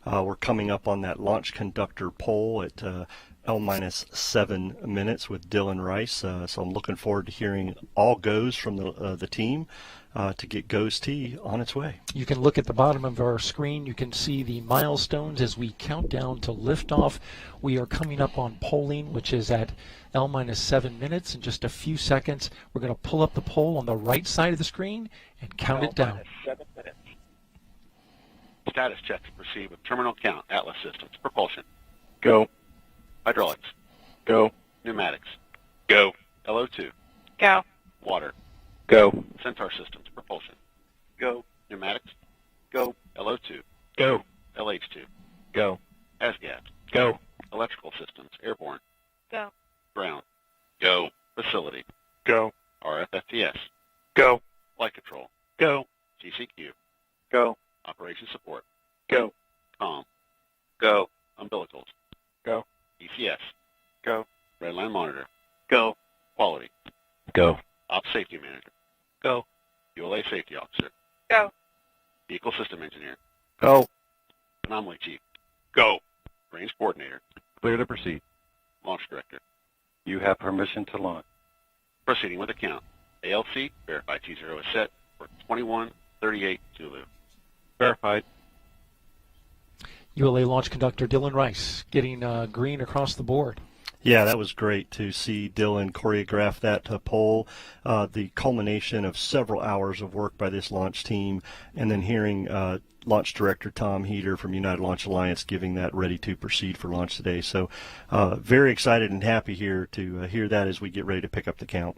[SPEAKER 4] We're coming up on that launch conductor poll at L-7 minutes with Dylan Rice. So I'm looking forward to hearing all goes from the team to get GOES-T on its way.
[SPEAKER 3] You can look at the bottom of our screen. You can see the milestones as we count down to liftoff. We are coming up on polling, which is at L-7 minutes. In just a few seconds, we're going to pull up the poll on the right side of the screen and count it down.
[SPEAKER 15] 7 minutes. Status checks proceed with terminal count. Atlas systems. Propulsion. Go. Hydraulics. Go. Pneumatics. Go. LO2.
[SPEAKER 14] Go.
[SPEAKER 15] Water. Go. Sensor systems. Propulsion. Go. Pneumatics. Go. LO2. Go. LH2. Go. ASGAS. Go. Electrical systems. Airborne.
[SPEAKER 14] Go.
[SPEAKER 15] Ground. Go. Facility. Go. RFFTS. Go. Flight control. Go. GCQ. Go. Operation support. Go. COM. Go. Umbilicals. Go. ECS. Go. Redline monitor. Go. Quality. Go. Ops safety manager. Go. ULA safety officer.
[SPEAKER 14] Go.
[SPEAKER 15] Vehicle system engineer. Go. Anomaly chief. Go. Range coordinator. Clear to proceed. Launch director. You have permission to launch. Proceeding with the count. ALC, verified T0 is set for 21:38 Zulu. Verified.
[SPEAKER 3] ULA launch conductor Dylan Rice getting green across the board.
[SPEAKER 4] Yeah, that was great to see Dylan choreograph that poll, the culmination of several hours of work by this launch team, and then hearing Launch Director Tom Heater from United Launch Alliance giving that ready to proceed for launch today. So very excited and happy here to hear that as we get ready to pick up the count.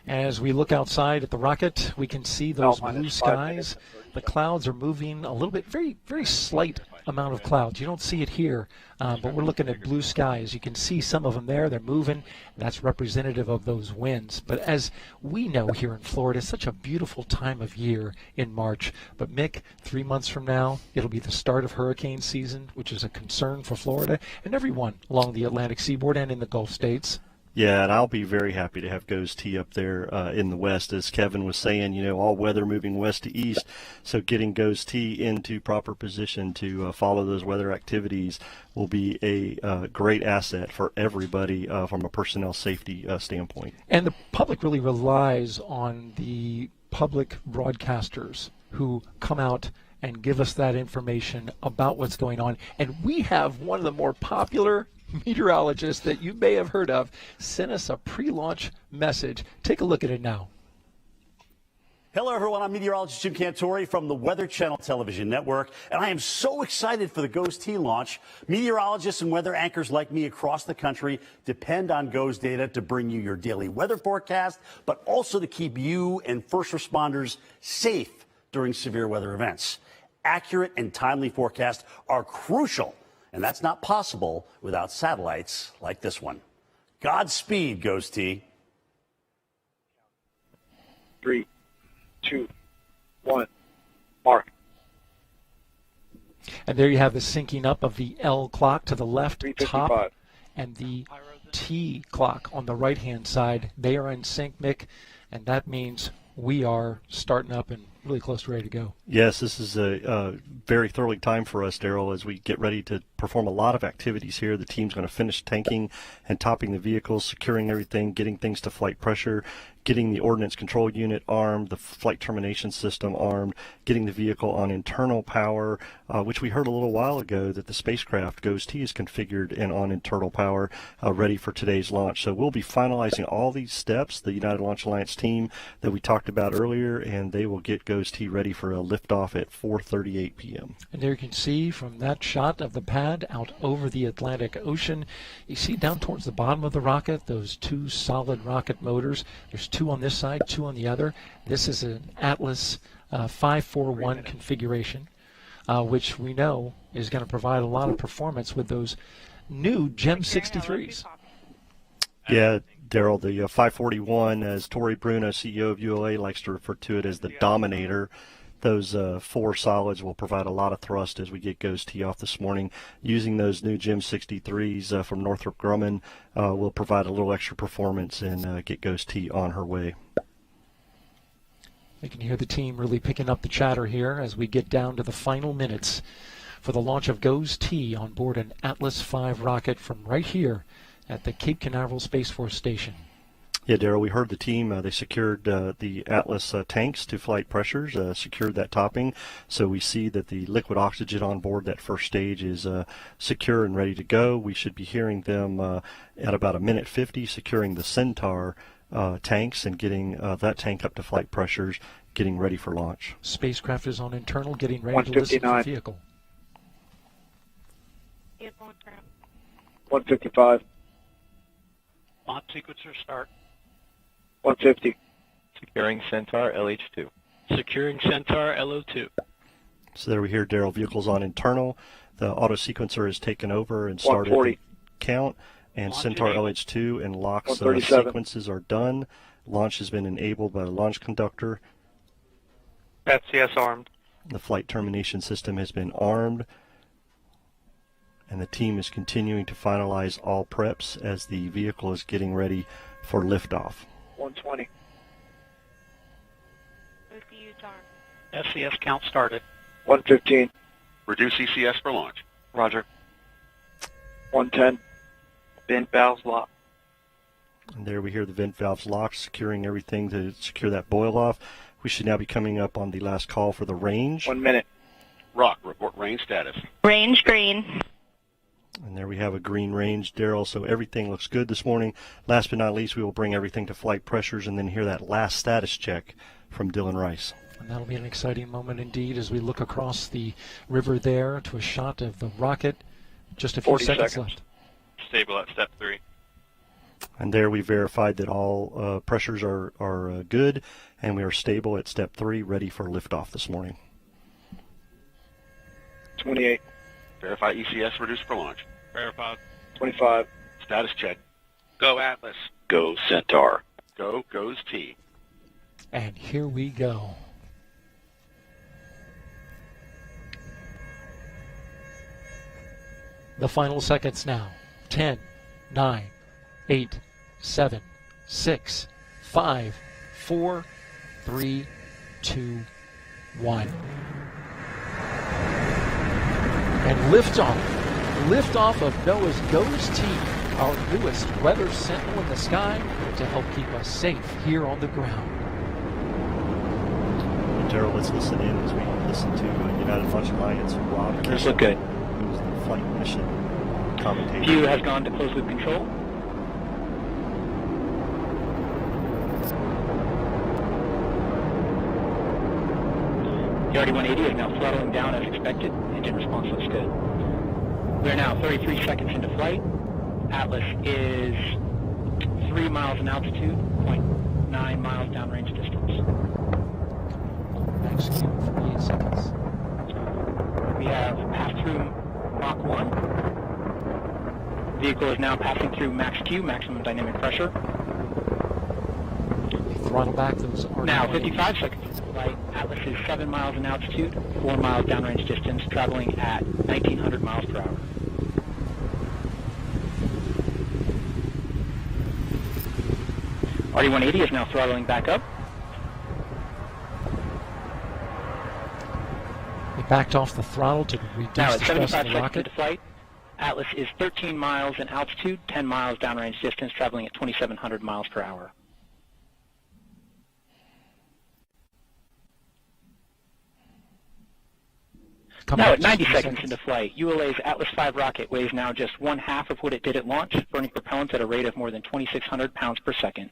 [SPEAKER 3] As we look outside at the rocket, we can see those blue skies. The clouds are moving a little bit, very, very slight amount of clouds. You don't see it here, but we're looking at blue skies. You can see some of them there. They're moving. That's representative of those winds. But as we know here in Florida, it's such a beautiful time of year in March. But Mick, 3 months from now, it'll be the start of hurricane season, which is a concern for Florida and everyone along the Atlantic seaboard and in the Gulf states.
[SPEAKER 4] Yeah, and I'll be very happy to have GOES-T up there in the west. As Kevin was saying, you know, all weather moving west to east, so getting GOES-T into proper position to follow those weather activities will be a great asset for everybody from a personnel safety standpoint.
[SPEAKER 3] And the public really relies on the public broadcasters who come out and give us that information about what's going on. And we have one of the more popular meteorologist that you may have heard of sent us a pre-launch message. Take a look at it now.
[SPEAKER 17] Hello, everyone. I'm meteorologist Jim Cantori from the Weather Channel Television Network, and I am so excited for the GOES-T launch. Meteorologists and weather anchors like me across the country depend on GOES data to bring you your daily weather forecast, but also to keep you and first responders safe during severe weather events. Accurate and timely forecasts are crucial, and that's not possible without satellites like this one. Godspeed, GOES-T.
[SPEAKER 15] 3, 2, 1, mark.
[SPEAKER 3] And there you have the syncing up of the L clock to the left top
[SPEAKER 15] 3:55.
[SPEAKER 3] and the T clock on the right-hand side. They are in sync, Mick, and that means we are starting up and really close to ready to go.
[SPEAKER 4] Yes, this is a very thrilling time for us, Daryl, as we get ready to perform a lot of activities here. The team's going to finish tanking and topping the vehicles, securing everything, getting things to flight pressure, getting the ordnance control unit armed, the flight termination system armed, getting the vehicle on internal power, which we heard a little while ago that the spacecraft GOES-T is configured and on internal power, ready for today's launch. So we'll be finalizing all these steps, the United Launch Alliance team that we talked about earlier, and they will get GOES-T ready for a liftoff at 4:38 p.m.
[SPEAKER 3] And there you can see from that shot of the pad out over the Atlantic Ocean, you see down towards the bottom of the rocket those two solid rocket motors. There's two on this side, two on the other. This is an Atlas 541 configuration, which we know is going to provide a lot of performance with those new GEM 63s.
[SPEAKER 4] Yeah, Daryl, the 541, as Tori Bruno, CEO of ULA, likes to refer to it as the Dominator. Those 4 solids will provide a lot of thrust as we get Ghost T off this morning. Using those new Gem 63s from Northrop Grumman will provide a little extra performance and get Ghost T on her way.
[SPEAKER 3] You can hear the team really picking up the chatter here as we get down to the final minutes for the launch of Ghost T on board an Atlas V rocket from right here at the Cape Canaveral Space Force Station.
[SPEAKER 4] Yeah, Daryl, we heard the team, they secured the Atlas tanks to flight pressures, secured that topping. So we see that the liquid oxygen on board that first stage is secure and ready to go. We should be hearing them at about 1:50, securing the Centaur tanks and getting that tank up to flight pressures, getting ready for launch.
[SPEAKER 3] Spacecraft is on internal, getting ready to listen to the vehicle.
[SPEAKER 18] 155.
[SPEAKER 13] Launch sequencer start.
[SPEAKER 18] 150.
[SPEAKER 13] Securing Centaur LH2. Securing Centaur LO2.
[SPEAKER 4] So there we hear Daryl, vehicles on internal. The auto sequencer has taken over and started the count. And
[SPEAKER 13] Launch
[SPEAKER 4] Centaur
[SPEAKER 13] enabled.
[SPEAKER 4] LH2 and LOX
[SPEAKER 18] 137.
[SPEAKER 4] sequences are done. Launch has been enabled by the launch conductor.
[SPEAKER 18] FCS armed.
[SPEAKER 4] The flight termination system has been armed. And the team is continuing to finalize all preps as the vehicle is getting ready for liftoff.
[SPEAKER 18] 120.
[SPEAKER 13] FCS count started.
[SPEAKER 18] 115.
[SPEAKER 15] Reduce ECS for launch.
[SPEAKER 18] Roger. 110. Vent valves locked.
[SPEAKER 4] And there we hear the vent valves locked, securing everything to secure that boil off. We should now be coming up on the last call for the range.
[SPEAKER 18] 1 minute.
[SPEAKER 15] Rock, report range status.
[SPEAKER 14] Range green.
[SPEAKER 4] And there we have a green range, Daryl. So everything looks good this morning. Last but not least, we will bring everything to flight pressures and then hear that last status check from Dylan Rice.
[SPEAKER 3] And that'll be an exciting moment indeed as we look across the river there to a shot of the rocket. Just a few
[SPEAKER 18] 40
[SPEAKER 3] seconds
[SPEAKER 18] seconds.
[SPEAKER 3] left.
[SPEAKER 13] Stable at step 3.
[SPEAKER 4] And there we verified that all pressures are good, and we are stable at step 3, ready for liftoff this morning.
[SPEAKER 18] 28.
[SPEAKER 15] Verify ECS reduced for launch.
[SPEAKER 13] Verified.
[SPEAKER 18] 25.
[SPEAKER 15] Status check.
[SPEAKER 13] Go Atlas.
[SPEAKER 15] Go Centaur. Go goes T.
[SPEAKER 3] And here we go. The final seconds now. 10, 9, 8, 7, 6, 5, 4, 3, 2, 1. And liftoff of NOAA's Ghost T, our newest weather sentinel in the sky to help keep us safe here on the ground.
[SPEAKER 4] Daryl, let's listen in as we listen to United Launch Alliance Rob.
[SPEAKER 18] This look good.
[SPEAKER 4] Who's the flight mission commentator.
[SPEAKER 18] View has gone to closed loop control. The RD-180 is now throttling down as expected. Engine response looks good. We are now 33 seconds into flight. Atlas is 3 miles in altitude, 0.9 miles downrange distance.
[SPEAKER 3] Max Q, 48 seconds.
[SPEAKER 18] We have passed through Mach 1. Vehicle is now passing through max Q, maximum dynamic pressure.
[SPEAKER 3] Throttle back those RD-180s.
[SPEAKER 18] Now 55 seconds into flight. Atlas is 7 miles in altitude, 4 miles downrange distance, traveling at 1,900 miles per hour. RD-180 is now throttling back up.
[SPEAKER 3] They backed off the throttle to reduce
[SPEAKER 18] Now
[SPEAKER 3] the
[SPEAKER 18] at
[SPEAKER 3] stress
[SPEAKER 18] 75
[SPEAKER 3] of the
[SPEAKER 18] seconds
[SPEAKER 3] rocket.
[SPEAKER 18] into flight. Atlas is 13 miles in altitude, 10 miles downrange distance, traveling at 2,700 miles per hour. Now at 90 seconds into flight, ULA's Atlas V rocket weighs now just 1/2 of what it did at launch, burning propellant at a rate of more than 2,600 pounds per second.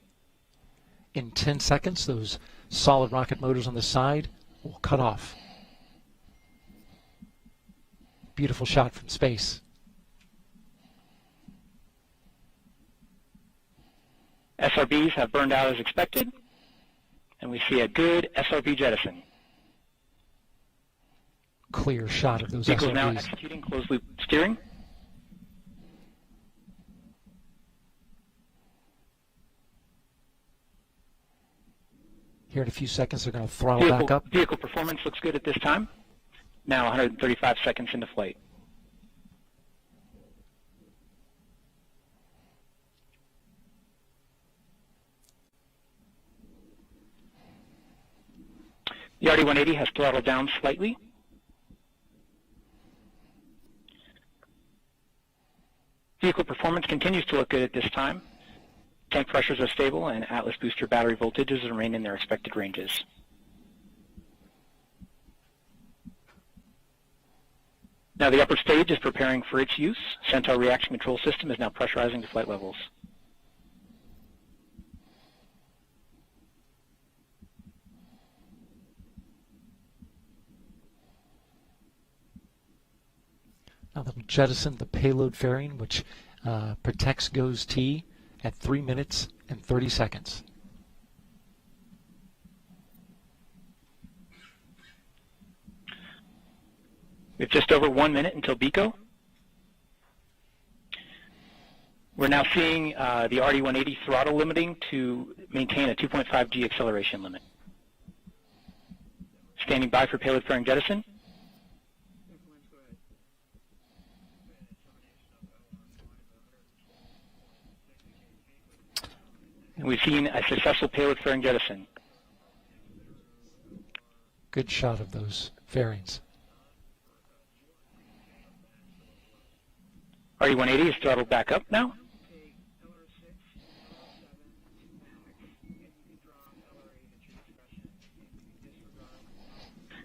[SPEAKER 3] In 10 seconds, those solid rocket motors on the side will cut off. Beautiful shot from space.
[SPEAKER 18] SRBs have burned out as expected, and we see a good SRB jettison.
[SPEAKER 3] Clear shot of those
[SPEAKER 18] Vehicle now
[SPEAKER 3] SRBs.
[SPEAKER 18] executing closed loop steering.
[SPEAKER 3] Here in a few seconds, they're going to throttle back up.
[SPEAKER 18] Vehicle performance looks good at this time. Now 135 seconds into flight. The RD-180 has throttled down slightly. Vehicle performance continues to look good at this time. Tank pressures are stable and Atlas booster battery voltages remain in their expected ranges. Now the upper stage is preparing for its use. Centaur reaction control system is now pressurizing to flight levels.
[SPEAKER 3] Now they'll jettison the payload fairing, which protects GOES-T at 3 minutes and 30 seconds.
[SPEAKER 18] We have just over 1 minute until BECO. We're now seeing the RD-180 throttle limiting to maintain a 2.5 G acceleration limit. Standing by for payload fairing jettison. And we've seen a successful payload fairing jettison.
[SPEAKER 3] Good shot of those fairings.
[SPEAKER 18] RD-180 is throttled back up now.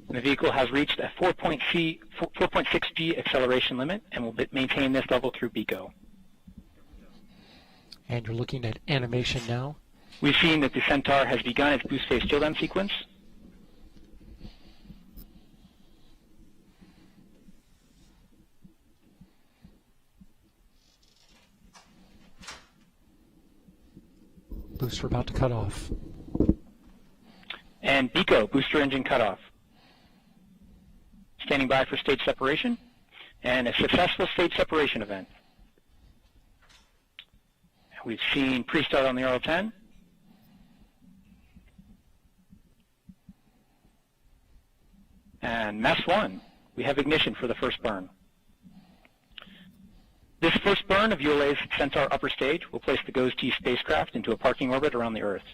[SPEAKER 18] And the vehicle has reached a 4.6 G acceleration limit and will maintain this level through BECO.
[SPEAKER 3] And you're looking at animation now.
[SPEAKER 18] We've seen that the Centaur has begun its boost phase chill down sequence.
[SPEAKER 3] Booster about to cut off.
[SPEAKER 18] And BECO, booster engine cutoff. Standing by for stage separation and a successful stage separation event. We've seen pre-start on the RL-10. And mass 1, we have ignition for the first burn. This first burn of ULA's Centaur upper stage will place the GOES-T spacecraft into a parking orbit around the Earth.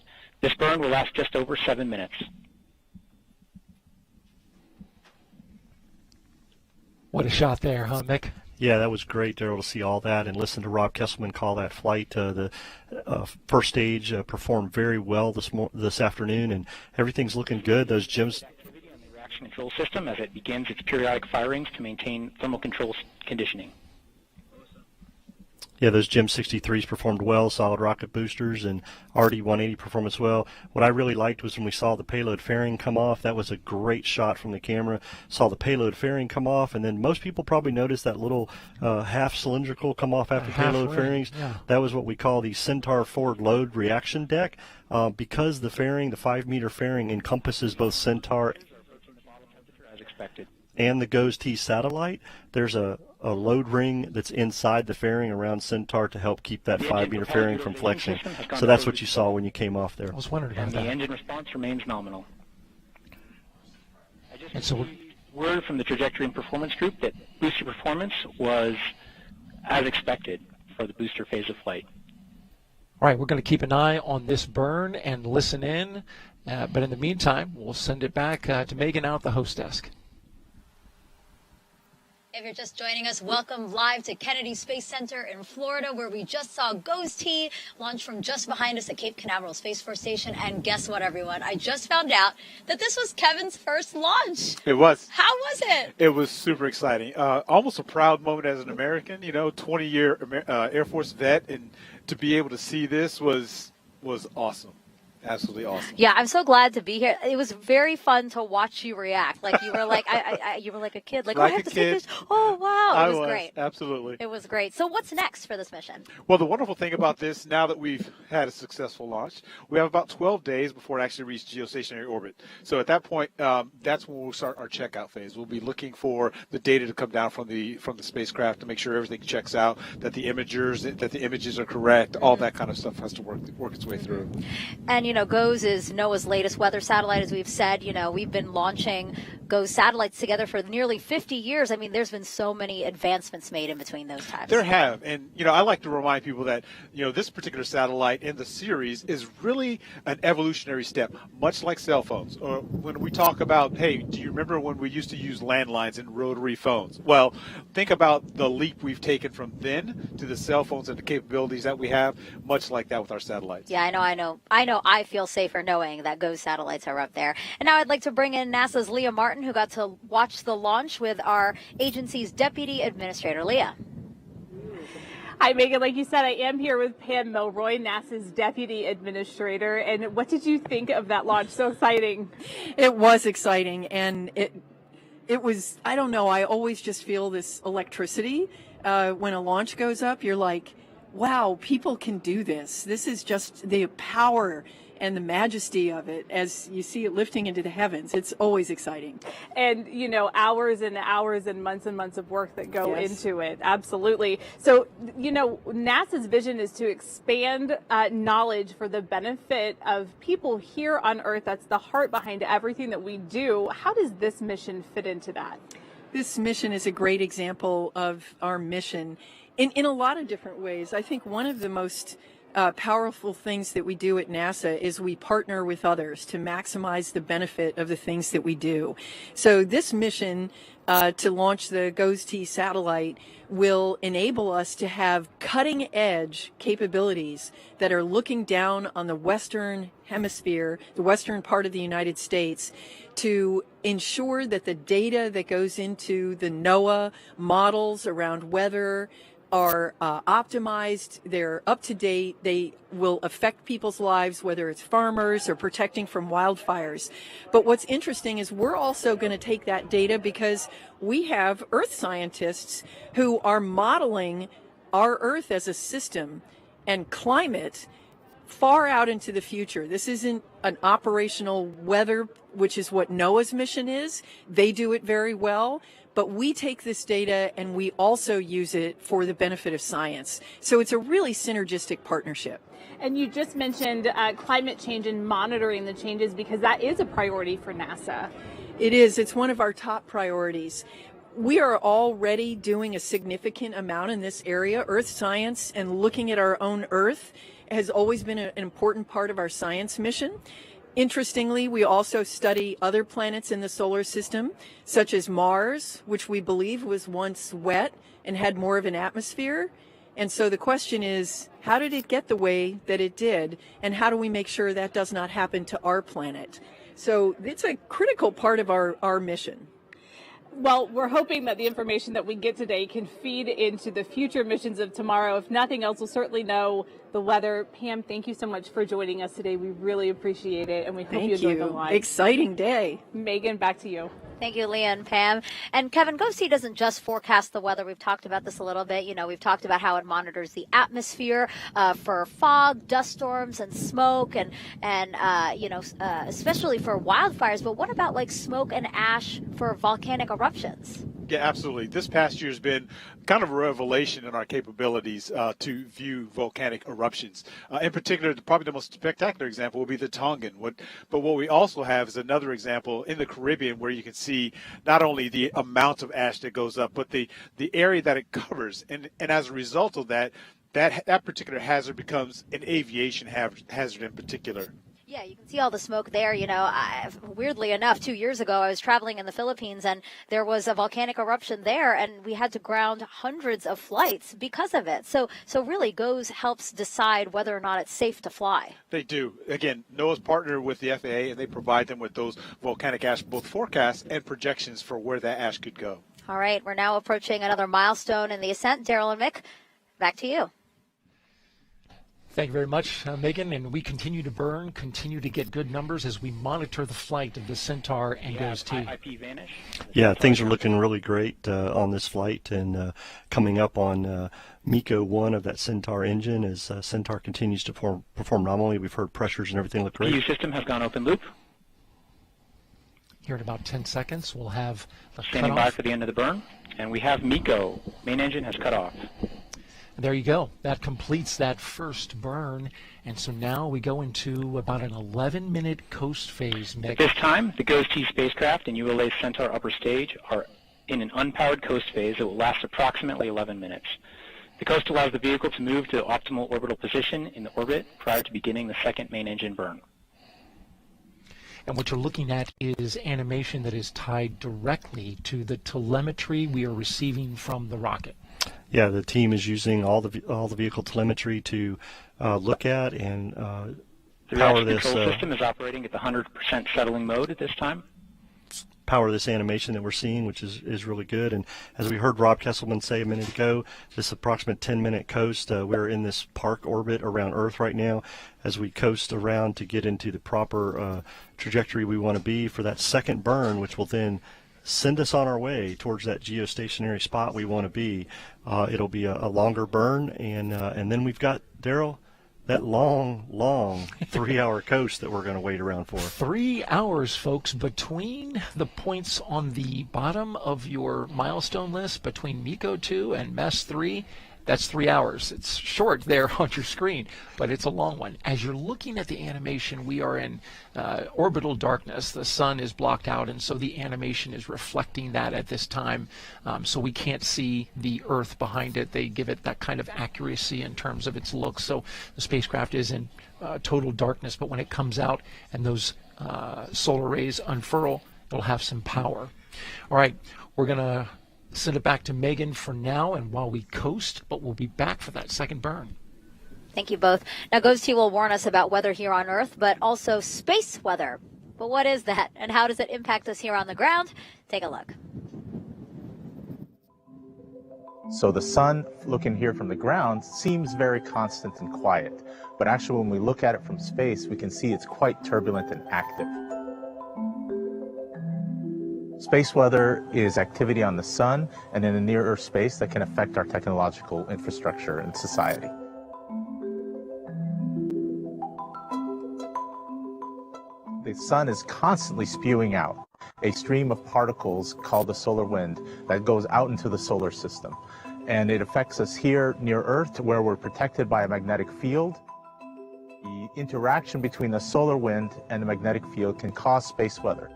[SPEAKER 18] This burn will last just over 7 minutes.
[SPEAKER 3] What a shot there, huh, Mick?
[SPEAKER 4] Yeah, that was great, Daryl, to see all that and listen to Rob Kesselman call that flight. The first stage performed very well this afternoon, and everything's looking good. Those GEMS
[SPEAKER 18] activity on the reaction control system as it begins its periodic firings to maintain thermal control conditioning.
[SPEAKER 4] Yeah, those GEM 63s performed well, solid rocket boosters, and RD-180 performance well. What I really liked was when we saw the payload fairing come off. That was a great shot from the camera. Saw the payload fairing come off, and then most people probably noticed that little half cylindrical come off after payload fairings.
[SPEAKER 3] Yeah.
[SPEAKER 4] That was what we call the Centaur forward load reaction deck. Because the fairing, the 5-meter fairing, encompasses both Centaur
[SPEAKER 18] As expected.
[SPEAKER 4] and the GOES-T satellite, there's a load ring that's inside the fairing around Centaur to help keep that 5-meter fairing from flexing. So that's what you saw when you came off there.
[SPEAKER 3] I was wondering about
[SPEAKER 18] And the
[SPEAKER 3] that.
[SPEAKER 18] engine response remains nominal. I just
[SPEAKER 3] And so
[SPEAKER 18] received word from the trajectory and performance group that booster performance was as expected for the booster phase of flight.
[SPEAKER 3] All right, we're going to keep an eye on this burn and listen in. But in the meantime, we'll send it back to Megan out at the host desk.
[SPEAKER 1] If you're just joining us, welcome live to Kennedy Space Center in Florida, where we just saw GOES-T launch from just behind us at Cape Canaveral Space Force Station. And guess what, everyone? I just found out that this was Kevin's first launch.
[SPEAKER 2] It was.
[SPEAKER 1] How was it?
[SPEAKER 2] It was super exciting. Almost a proud moment as an American, 20-year Air Force vet, and to be able to see this was awesome. Absolutely awesome.
[SPEAKER 1] Yeah, I'm so glad to be here. It was very fun to watch you react. Like you were like, you were like a kid. Like oh, I have to see this. Oh wow, it was great.
[SPEAKER 2] Absolutely.
[SPEAKER 1] It was great. So what's next for this mission?
[SPEAKER 2] Well, the wonderful thing about this, now that we've had a successful launch, we have about 12 days before it actually reaches geostationary orbit. So at that point, that's when we'll start our checkout phase. We'll be looking for the data to come down from the spacecraft to make sure everything checks out, that the images are correct, all that kind of stuff has to work its way through.
[SPEAKER 1] And you know, GOES is NOAA's latest weather satellite, as we've said. You know, we've been launching GOES satellites together for nearly 50 years. I mean, there's been so many advancements made in between those times.
[SPEAKER 2] There have. And, you know, I like to remind people that, you know, this particular satellite in the series is really an evolutionary step, much like cell phones. Or when we talk about, hey, do you remember when we used to use landlines and rotary phones? Well, think about the leap we've taken from then to the cell phones and the capabilities that we have, much like that with our satellites.
[SPEAKER 1] Yeah, I feel safer knowing that GOES satellites are up there. And now I'd like to bring in NASA's Leah Martin, who got to watch the launch with our agency's Deputy Administrator. Leah.
[SPEAKER 7] Hi, Megan. Like you said, I am here with Pam Milroy, NASA's Deputy Administrator. And what did you think of that launch? So exciting.
[SPEAKER 19] It was exciting, and it was, I don't know, I always just feel this electricity when a launch goes up. You're like, wow, people can do this. This is just the power and the majesty of it as you see it lifting into the heavens. It's always exciting.
[SPEAKER 7] And, you know, hours and hours and months of work that go into it. Absolutely. So, you know, NASA's vision is to expand knowledge for the benefit of people here on Earth. That's the heart behind everything that we do. How does this mission fit into that?
[SPEAKER 19] This mission is a great example of our mission in a lot of different ways. I think one of the most powerful things that we do at NASA is we partner with others to maximize the benefit of the things that we do. So this mission to launch the GOES-T satellite will enable us to have cutting-edge capabilities that are looking down on the Western Hemisphere, the western part of the United States, to ensure that the data that goes into the NOAA models around weather are optimized, they're up to date, they will affect people's lives, whether it's farmers or protecting from wildfires. But what's interesting is we're also going to take that data because we have Earth scientists who are modeling our Earth as a system and climate far out into the future. This isn't an operational weather, which is what NOAA's mission is. They do it very well. But we take this data and we also use it for the benefit of science. So it's a really synergistic partnership.
[SPEAKER 7] And you just mentioned climate change and monitoring the changes because that is a priority for NASA.
[SPEAKER 19] It is. It's one of our top priorities. We are already doing a significant amount in this area. Earth science and looking at our own Earth has always been an important part of our science mission. Interestingly, we also study other planets in the solar system, such as Mars, which we believe was once wet and had more of an atmosphere. And so the question is, how did it get the way that it did? And how do we make sure that does not happen to our planet? So it's a critical part of our mission.
[SPEAKER 7] Well, we're hoping that the information that we get today can feed into the future missions of tomorrow. If nothing else, we'll certainly know the weather. Pam, thank you so much for joining us today. We really appreciate it, and we hope you enjoy the live.
[SPEAKER 19] Exciting day.
[SPEAKER 7] Megan, back to you.
[SPEAKER 1] Thank you, Leah and Pam. And Kevin, GOES-T doesn't just forecast the weather. We've talked about this a little bit. You know, we've talked about how it monitors the atmosphere for fog, dust storms, and smoke, and especially for wildfires. But what about like smoke and ash for volcanic eruptions?
[SPEAKER 2] Yeah, absolutely. This past year has been kind of a revelation in our capabilities to view volcanic eruptions. In particular, probably the most spectacular example would be the Tongan. But what we also have is another example in the Caribbean where you can see not only the amount of ash that goes up, but the area that it covers. And as a result of that particular hazard becomes an aviation hazard in particular.
[SPEAKER 1] Yeah, you can see all the smoke there. You know, weirdly enough, 2 years ago, I was traveling in the Philippines and there was a volcanic eruption there and we had to ground hundreds of flights because of it. So really, GOES helps decide whether or not it's safe to fly.
[SPEAKER 2] They do. Again, NOAA's partnered with the FAA and they provide them with those volcanic ash, both forecasts and projections for where that ash could go.
[SPEAKER 1] All right, we're now approaching another milestone in the ascent. Daryl and Mick, back to you.
[SPEAKER 3] Thank you very much, Megan. And we continue to get good numbers as we monitor the flight of the Centaur and GOES-T.
[SPEAKER 4] Yeah, things are looking really great on this flight, and coming up on MECO 1 of that Centaur engine as Centaur continues to perform nominally. We've heard pressures and everything look great.
[SPEAKER 18] PU system has gone open loop.
[SPEAKER 3] Here in about 10 seconds, we'll have the
[SPEAKER 18] standing by for the end of the burn, and we have MECO. Main engine has cut off.
[SPEAKER 3] There you go. That completes that first burn. And so now we go into about an 11-minute coast phase.
[SPEAKER 18] At this time, the GOES-T spacecraft and ULA Centaur upper stage are in an unpowered coast phase that will last approximately 11 minutes. The coast allows the vehicle to move to the optimal orbital position in the orbit prior to beginning the second main engine burn.
[SPEAKER 3] And what you're looking at is animation that is tied directly to the telemetry we are receiving from the rocket.
[SPEAKER 4] Yeah, the team is using all the vehicle telemetry to look at and power this.
[SPEAKER 18] The control system is operating at the 100% settling mode at this time.
[SPEAKER 4] Power this animation that we're seeing, which is really good. And as we heard Rob Kesselman say a minute ago, this approximate 10-minute coast, we're in this park orbit around Earth right now as we coast around to get into the proper trajectory we want to be for that second burn, which will then send us on our way towards that geostationary spot we want to be. It'll be a longer burn, and then we've got, Daryl, that long 3-hour coast that we're going to wait around for.
[SPEAKER 3] 3 hours, folks, between the points on the bottom of your milestone list, between MECO 2 and MES 3. That's 3 hours. It's short there on your screen, but it's a long one. As you're looking at the animation, we are in orbital darkness. The sun is blocked out, and so the animation is reflecting that at this time, so we can't see the Earth behind it. They give it that kind of accuracy in terms of its look, so the spacecraft is in total darkness, but when it comes out and those solar rays unfurl, it'll have some power. All right, we're going to send it back to Megan for now, and while we coast, but we'll be back for that second burn.
[SPEAKER 1] Thank you both. Now, GOES-T will warn us about weather here on Earth, but also space weather. But what is that, and how does it impact us here on the ground? Take a look.
[SPEAKER 20] So the sun, looking here from the ground, seems very constant and quiet. But actually, when we look at it from space, we can see it's quite turbulent and active. Space weather is activity on the sun and in a near-Earth space that can affect our technological infrastructure and society. The sun is constantly spewing out a stream of particles called the solar wind that goes out into the solar system. And it affects us here near Earth, where we're protected by a magnetic field. The interaction between the solar wind and the magnetic field can cause space weather.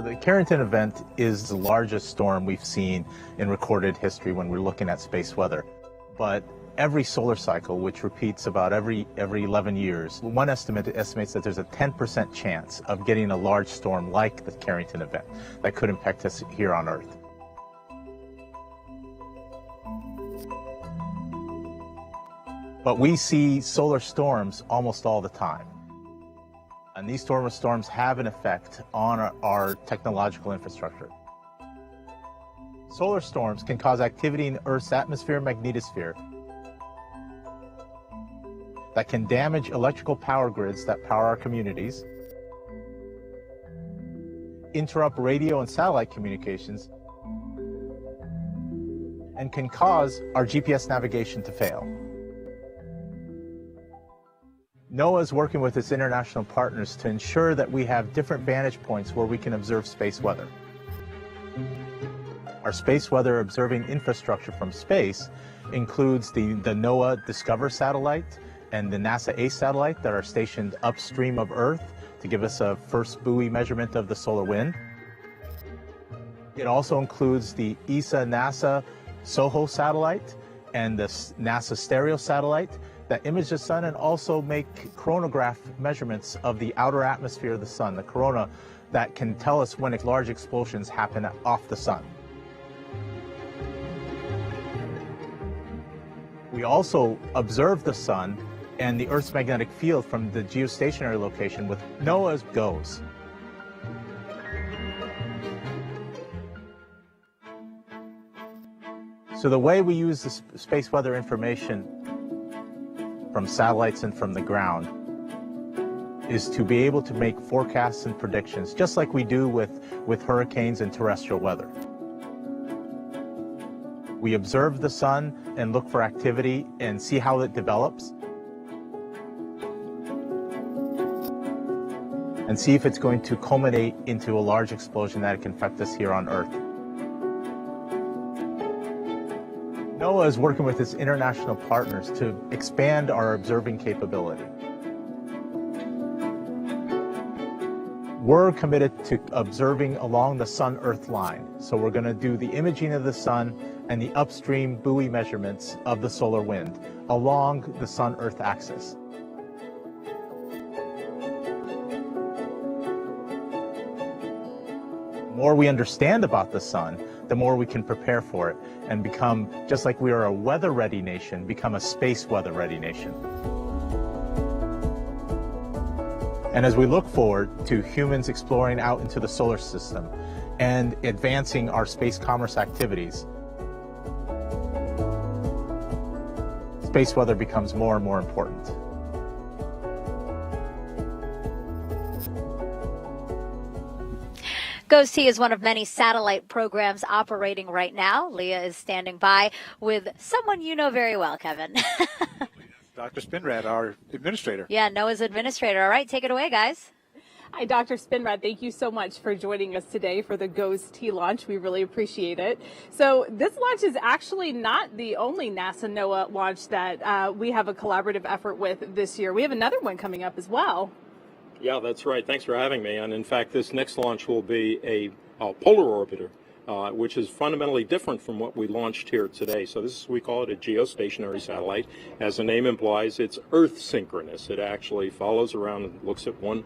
[SPEAKER 20] The Carrington event is the largest storm we've seen in recorded history when we're looking at space weather. But every solar cycle, which repeats about every 11 years, one estimate estimates that there's a 10% chance of getting a large storm like the Carrington event that could impact us here on Earth. But we see solar storms almost all the time. And these storms have an effect on our technological infrastructure. Solar storms can cause activity in Earth's atmosphere and magnetosphere that can damage electrical power grids that power our communities, interrupt radio and satellite communications, and can cause our GPS navigation to fail. NOAA is working with its international partners to ensure that we have different vantage points where we can observe space weather. Our space weather observing infrastructure from space includes the NOAA Discover satellite and the NASA ACE satellite that are stationed upstream of Earth to give us a first buoy measurement of the solar wind. It also includes the ESA NASA SOHO satellite and the NASA Stereo satellite that image the sun and also make coronagraph measurements of the outer atmosphere of the sun, the corona, that can tell us when large explosions happen off the sun. We also observe the sun and the Earth's magnetic field from the geostationary location with NOAA's GOES. So the way we use the space weather information from satellites and from the ground is to be able to make forecasts and predictions, just like we do with hurricanes and terrestrial weather. We observe the sun and look for activity and see how it develops, and see if it's going to culminate into a large explosion that can affect us here on Earth. NOAA is working with its international partners to expand our observing capability. We're committed to observing along the Sun-Earth line. So we're going to do the imaging of the sun and the upstream buoy measurements of the solar wind along the Sun-Earth axis. The more we understand about the sun, the more we can prepare for it and become, just like we are a weather-ready nation, become a space weather-ready nation. And as we look forward to humans exploring out into the solar system and advancing our space commerce activities, space weather becomes more and more important.
[SPEAKER 1] GOES-T is one of many satellite programs operating right now. Leah is standing by with someone you know very well, Kevin.
[SPEAKER 2] Dr. Spinrad, our administrator.
[SPEAKER 1] Yeah, NOAA's administrator. All right, take it away, guys.
[SPEAKER 7] Hi, Dr. Spinrad. Thank you so much for joining us today for the GOES-T launch. We really appreciate it. So this launch is actually not the only NASA NOAA launch that we have a collaborative effort with this year. We have another one coming up as well.
[SPEAKER 21] Yeah, that's right. Thanks for having me. And in fact, this next launch will be a polar orbiter, which is fundamentally different from what we launched here today. So this is, we call it a geostationary satellite. As the name implies, it's Earth synchronous. It actually follows around and looks at one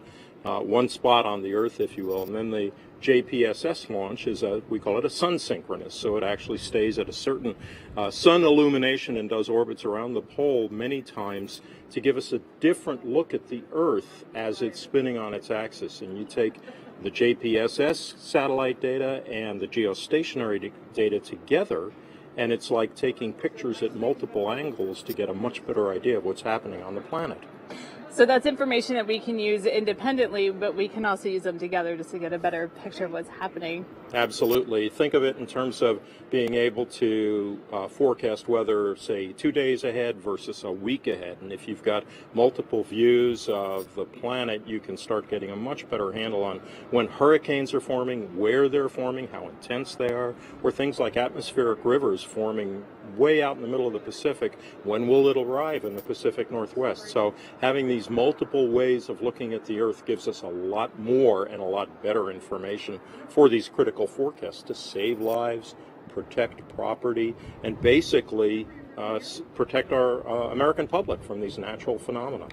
[SPEAKER 21] spot on the Earth, if you will. And then the JPSS launch is, we call it a sun synchronous. So it actually stays at a certain sun illumination and does orbits around the pole many times to give us a different look at the Earth as it's spinning on its axis. And you take the JPSS satellite data and the geostationary data together, and it's like taking pictures at multiple angles to get a much better idea of what's happening on the planet.
[SPEAKER 7] So that's information that we can use independently, but we can also use them together just to get a better picture of what's happening.
[SPEAKER 21] Absolutely. Think of it in terms of being able to forecast weather, say, 2 days ahead versus a week ahead. And if you've got multiple views of the planet, you can start getting a much better handle on when hurricanes are forming, where they're forming, how intense they are, or things like atmospheric rivers forming way out in the middle of the Pacific. When will it arrive in the Pacific Northwest? So having these multiple ways of looking at the Earth gives us a lot more and a lot better information for these critical forecasts to save lives, protect property, and basically protect our American public from these natural phenomena.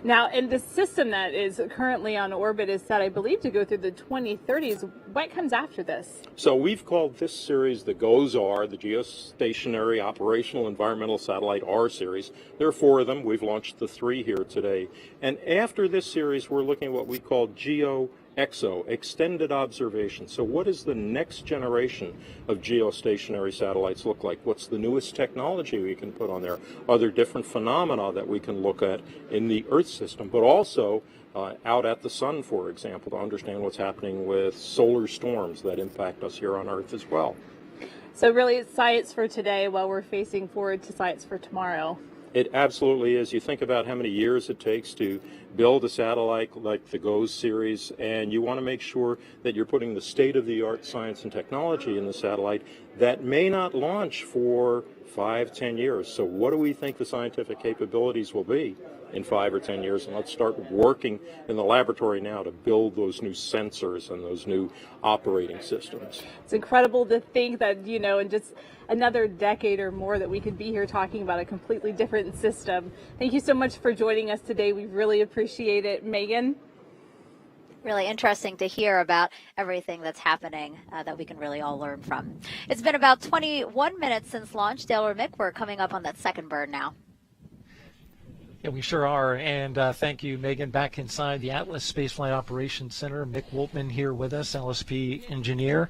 [SPEAKER 7] Now, and the system that is currently on orbit is set, I believe, to go through the 2030s. What comes after this?
[SPEAKER 21] So we've called this series the GOES-R, the Geostationary Operational Environmental Satellite R series. There are 4 of them. We've launched the 3 here today. And after this series, we're looking at what we call GeoExo, extended observation. So what does the next generation of geostationary satellites look like? What's the newest technology we can put on there? Are there different phenomena that we can look at in the Earth system, but also out at the sun, for example, to understand what's happening with solar storms that impact us here on Earth as well?
[SPEAKER 7] So really it's science for today while we're facing forward to science for tomorrow.
[SPEAKER 21] It absolutely is. You think about how many years it takes to build a satellite like the GOES series, and you want to make sure that you're putting the state-of-the-art science and technology in the satellite that may not launch for 5-10 years. So what do we think the scientific capabilities will be in 5 or 10 years? And let's start working in the laboratory now to build those new sensors and those new operating systems.
[SPEAKER 7] It's incredible to think that, you know, in just another decade or more that we could be here talking about a completely different system. Thank you so much for joining us today. We really appreciate it. Megan?
[SPEAKER 1] Really interesting to hear about everything that's happening that we can really all learn from. It's been about 21 minutes since launch. Dale or Mick, we're coming up on that second burn now.
[SPEAKER 3] Yeah, we sure are. And thank you, Megan. Back inside the Atlas Spaceflight Operations Center, Mick Woltman here with us, LSP engineer.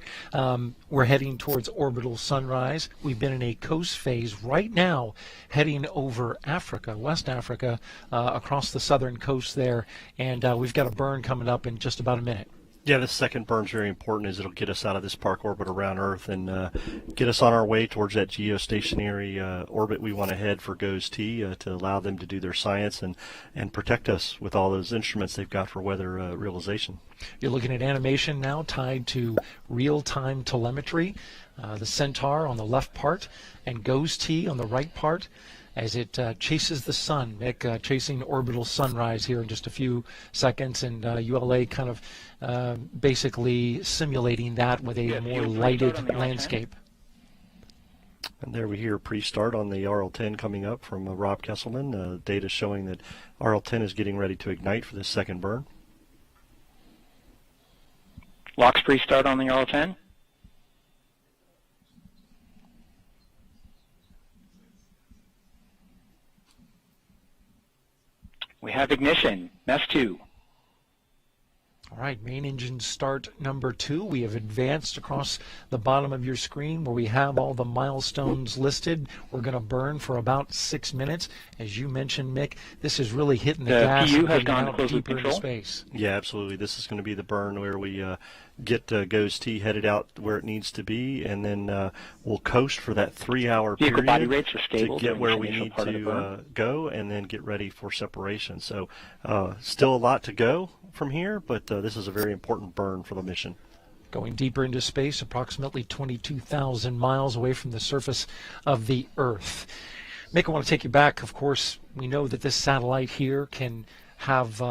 [SPEAKER 3] We're heading towards orbital sunrise. We've been in a coast phase right now, heading over Africa, West Africa, across the southern coast there. And we've got a burn coming up in just about a minute.
[SPEAKER 4] Yeah, this second burn is very important as it'll get us out of this park orbit around Earth and get us on our way towards that geostationary orbit we want to head for GOES-T to allow them to do their science and protect us with all those instruments they've got for weather realization.
[SPEAKER 3] You're looking at animation now tied to real-time telemetry. the Centaur on the left part and GOES-T on the right part as it chases the sun. Nick, chasing orbital sunrise here in just a few seconds, and ULA kind of basically simulating that with a more lighted landscape.
[SPEAKER 4] And there we hear pre-start on the RL-10 coming up from Rob Kesselman. Data showing that RL-10 is getting ready to ignite for this second burn.
[SPEAKER 18] LOX pre-start on the RL-10. We have ignition, NEST 2.
[SPEAKER 3] All right, main engine start number 2. We have advanced across the bottom of your screen where we have all the milestones listed. We're going to burn for about 6 minutes. As you mentioned, Mick, this is really hitting the gas
[SPEAKER 18] PU
[SPEAKER 3] and
[SPEAKER 18] has
[SPEAKER 3] getting
[SPEAKER 18] gone to
[SPEAKER 3] out
[SPEAKER 18] closed loop
[SPEAKER 3] deeper into
[SPEAKER 18] control.
[SPEAKER 3] space.
[SPEAKER 4] Yeah, absolutely. This is going to be the burn where we get GOES-T headed out where it needs to be, and then we'll coast for that 3-hour
[SPEAKER 18] Vehicle
[SPEAKER 4] period
[SPEAKER 18] body rates are stable
[SPEAKER 4] to get
[SPEAKER 18] during
[SPEAKER 4] where
[SPEAKER 18] the
[SPEAKER 4] we
[SPEAKER 18] initial
[SPEAKER 4] need
[SPEAKER 18] part of the
[SPEAKER 4] to
[SPEAKER 18] burn.
[SPEAKER 4] go, and then get ready for separation. So still a lot to go from here, but this is a very important burn for the mission.
[SPEAKER 3] Going deeper into space, approximately 22,000 miles away from the surface of the Earth. Mick, I want to take you back. Of course, we know that this satellite here can have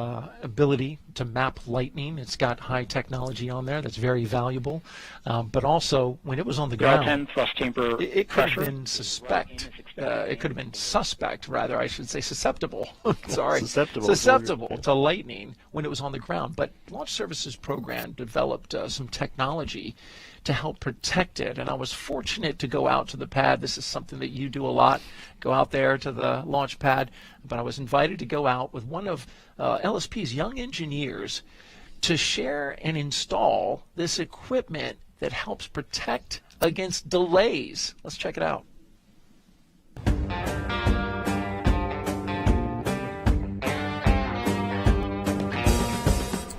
[SPEAKER 3] ability to map lightning. It's got high technology on there that's very valuable. But also, when it was on the ground,
[SPEAKER 18] 10 thrust chamber
[SPEAKER 3] it could have
[SPEAKER 18] pressure.
[SPEAKER 3] been it could have been suspect, rather, I should say susceptible. Sorry. Susceptible to lightning when it was on the ground. But Launch Services Program developed some technology to help protect it. And I was fortunate to go out to the pad. This is something that you do a lot. Go out there to the launch pad. But I was invited to go out with one of LSP's young engineers to share and install this equipment that helps protect against delays. Let's check it out.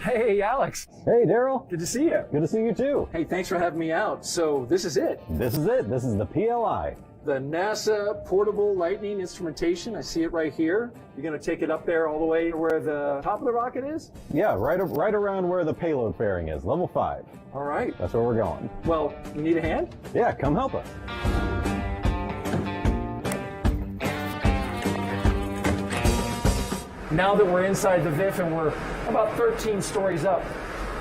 [SPEAKER 5] Hey, Alex.
[SPEAKER 22] Hey, Daryl.
[SPEAKER 5] Good to see you.
[SPEAKER 22] Good to see you too.
[SPEAKER 5] Hey, thanks for having me out. So this is it.
[SPEAKER 22] This is it. This is the PLI.
[SPEAKER 5] The NASA Portable Lightning Instrumentation. I see it right here. You're going to take it up there all the way to where the top of the rocket is?
[SPEAKER 22] Yeah, right around where the payload fairing is, level 5.
[SPEAKER 5] All right.
[SPEAKER 22] That's where we're going.
[SPEAKER 5] Well, you need a hand?
[SPEAKER 22] Yeah, come help us.
[SPEAKER 5] Now that we're inside the VIF and we're about 13 stories up,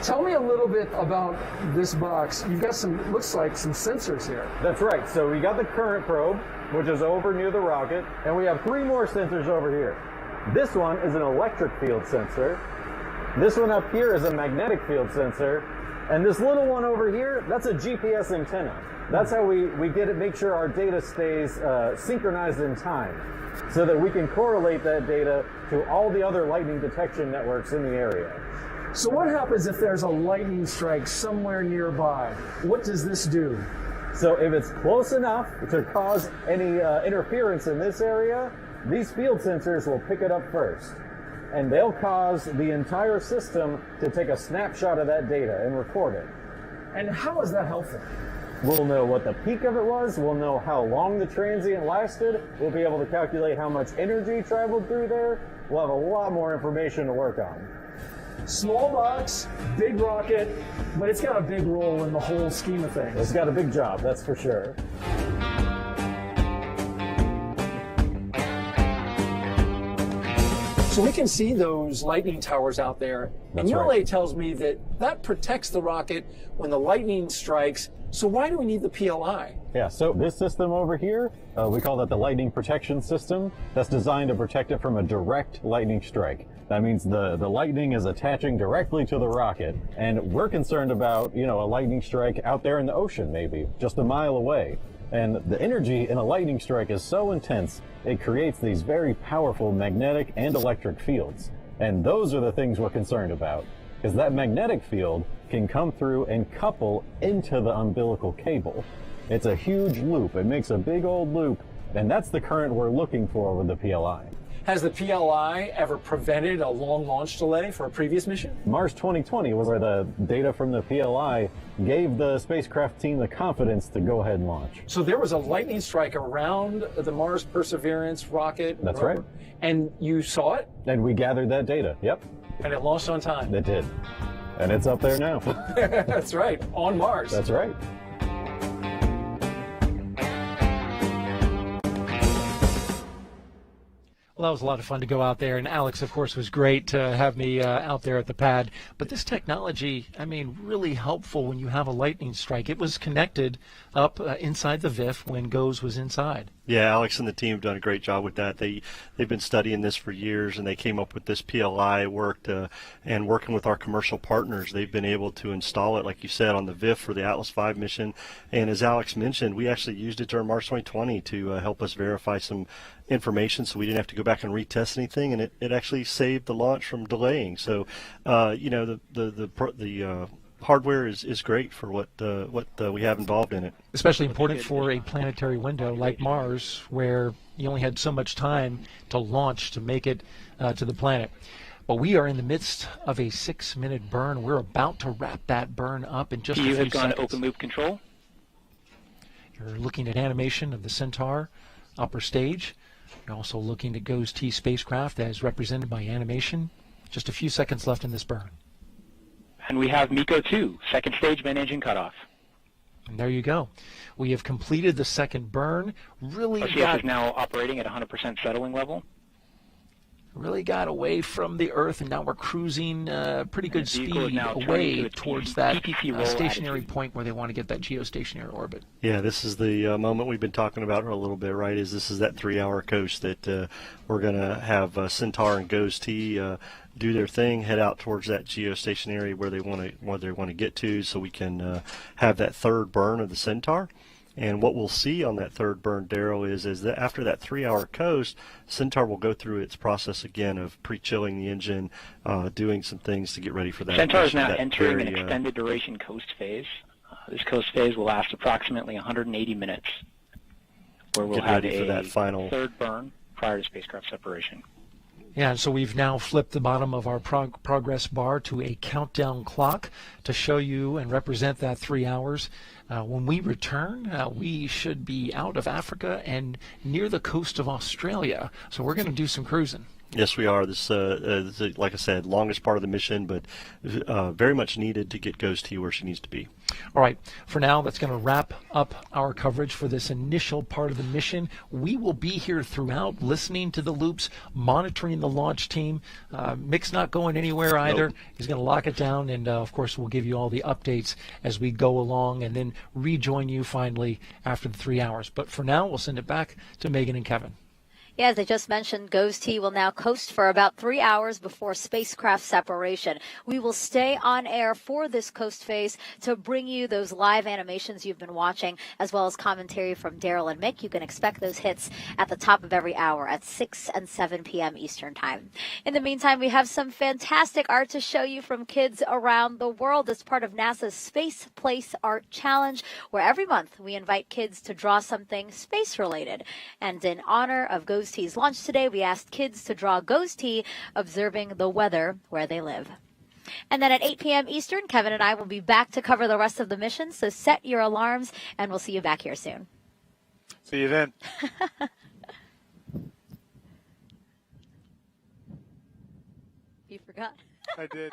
[SPEAKER 5] tell me a little bit about this box. You've got some, looks like some sensors here.
[SPEAKER 22] That's right. So we got the current probe, which is over near the rocket, and we have 3 more sensors over here. This one is an electric field sensor. This one up here is a magnetic field sensor. And this little one over here, that's a GPS antenna. That's how we get it, make sure our data stays synchronized in time, so that we can correlate that data to all the other lightning detection networks in the area.
[SPEAKER 5] So what happens if there's a lightning strike somewhere nearby? What does this do?
[SPEAKER 22] So if it's close enough to cause any interference in this area, these field sensors will pick it up first. And they'll cause the entire system to take a snapshot of that data and record it.
[SPEAKER 5] And how is that helpful?
[SPEAKER 22] We'll know what the peak of it was, we'll know how long the transient lasted, we'll be able to calculate how much energy traveled through there, we'll have a lot more information to work on.
[SPEAKER 5] Small box, big rocket, but it's got a big role in the whole scheme of things.
[SPEAKER 22] It's got a big job, that's for sure.
[SPEAKER 5] So we can see those lightning towers out there, and ULA tells me that that protects the rocket when the lightning strikes. So why do we need the PLI?
[SPEAKER 22] Yeah, so this system over here, we call that the lightning protection system. That's designed to protect it from a direct lightning strike. That means the lightning is attaching directly to the rocket, and we're concerned about, a lightning strike out there in the ocean, maybe just a mile away. And the energy in a lightning strike is so intense, it creates these very powerful magnetic and electric fields. And those are the things we're concerned about, because that magnetic field can come through and couple into the umbilical cable. It's a huge loop. It makes a big old loop, and that's the current we're looking for with the PLI.
[SPEAKER 5] Has the PLI ever prevented a long launch delay for a previous mission?
[SPEAKER 22] Mars 2020 was where the data from the PLI gave the spacecraft team the confidence to go ahead and launch.
[SPEAKER 5] So there was a lightning strike around the Mars Perseverance rocket.
[SPEAKER 22] That's right.
[SPEAKER 5] And you saw it?
[SPEAKER 22] And we gathered that data, yep.
[SPEAKER 5] And it launched on time.
[SPEAKER 22] It did. And it's up there now.
[SPEAKER 5] That's right, on Mars.
[SPEAKER 22] That's right.
[SPEAKER 3] Well, that was a lot of fun to go out there, and Alex, of course, was great to have me out there at the pad. But this technology, I mean, really helpful when you have a lightning strike. It was connected up inside the VIF when GOES was inside.
[SPEAKER 4] Yeah, Alex and the team have done a great job with that. They've been studying this for years, and they came up with this PLI and working with our commercial partners, they've been able to install it, like you said, on the VIF for the Atlas V mission. And as Alex mentioned, we actually used it during March 2020 to help us verify some information, so we didn't have to go back and retest anything, and it actually saved the launch from delaying. So, the hardware is great for what we have involved in it.
[SPEAKER 3] Especially important for a planetary window like Mars, where you only had so much time to launch to make it to the planet. But we are in the midst of a 6-minute burn. We're about to wrap that burn up in just a few seconds.
[SPEAKER 18] You have gone to open loop control.
[SPEAKER 3] You're looking at animation of the Centaur upper stage. You're also looking at GOES-T spacecraft as represented by animation. Just a few seconds left in this burn.
[SPEAKER 18] And we have MECO 2, second stage main engine cutoff.
[SPEAKER 3] And there you go. We have completed the second burn. Really
[SPEAKER 18] OCS is now operating at 100% settling level.
[SPEAKER 3] Really got away from the Earth, and now we're cruising pretty good speed away towards that stationary point where they want to get that geostationary orbit.
[SPEAKER 4] Yeah, this is the moment we've been talking about a little bit, right? This is that 3-hour coast that we're going to have Centaur and GOES-T do their thing, head out towards that geostationary where they want to get to, so we can have that third burn of the Centaur. And what we'll see on that third burn, Darryl, is that after that 3-hour coast, Centaur will go through its process again of pre-chilling the engine, doing some things to get ready for that.
[SPEAKER 18] Centaur is now entering an extended duration coast phase. This coast phase will last approximately 180 minutes, where we'll have a final third burn prior to spacecraft separation.
[SPEAKER 3] Yeah, so we've now flipped the bottom of our progress bar to a countdown clock to show you and represent that 3 hours. When we return, we should be out of Africa and near the coast of Australia. So we're going to do some cruising.
[SPEAKER 4] Yes, we are. This is, like I said, longest part of the mission, but very much needed to get GOES-T where she needs to be.
[SPEAKER 3] All right. For now, that's going to wrap up our coverage for this initial part of the mission. We will be here throughout, listening to the loops, monitoring the launch team. Mick's not going anywhere either. Nope. He's going to lock it down, and, of course, we'll give you all the updates as we go along and then rejoin you finally after the 3 hours. But for now, we'll send it back to Megan and Kevin.
[SPEAKER 1] Yeah, as I just mentioned, GOES-T will now coast for about 3 hours before spacecraft separation. We will stay on air for this coast phase to bring you those live animations you've been watching, as well as commentary from Darryl and Mick. You can expect those hits at the top of every hour at 6 and 7 p.m. Eastern Time. In the meantime, we have some fantastic art to show you from kids around the world as part of NASA's Space Place Art Challenge, where every month we invite kids to draw something space-related. And in honor of GOES-T's launch today, we asked kids to draw GOES-T observing the weather where they live. And then at 8 p.m. Eastern, Kevin and I will be back to cover the rest of the mission, so set your alarms, and we'll see you back here soon.
[SPEAKER 2] See you then.
[SPEAKER 1] You forgot.
[SPEAKER 2] I did.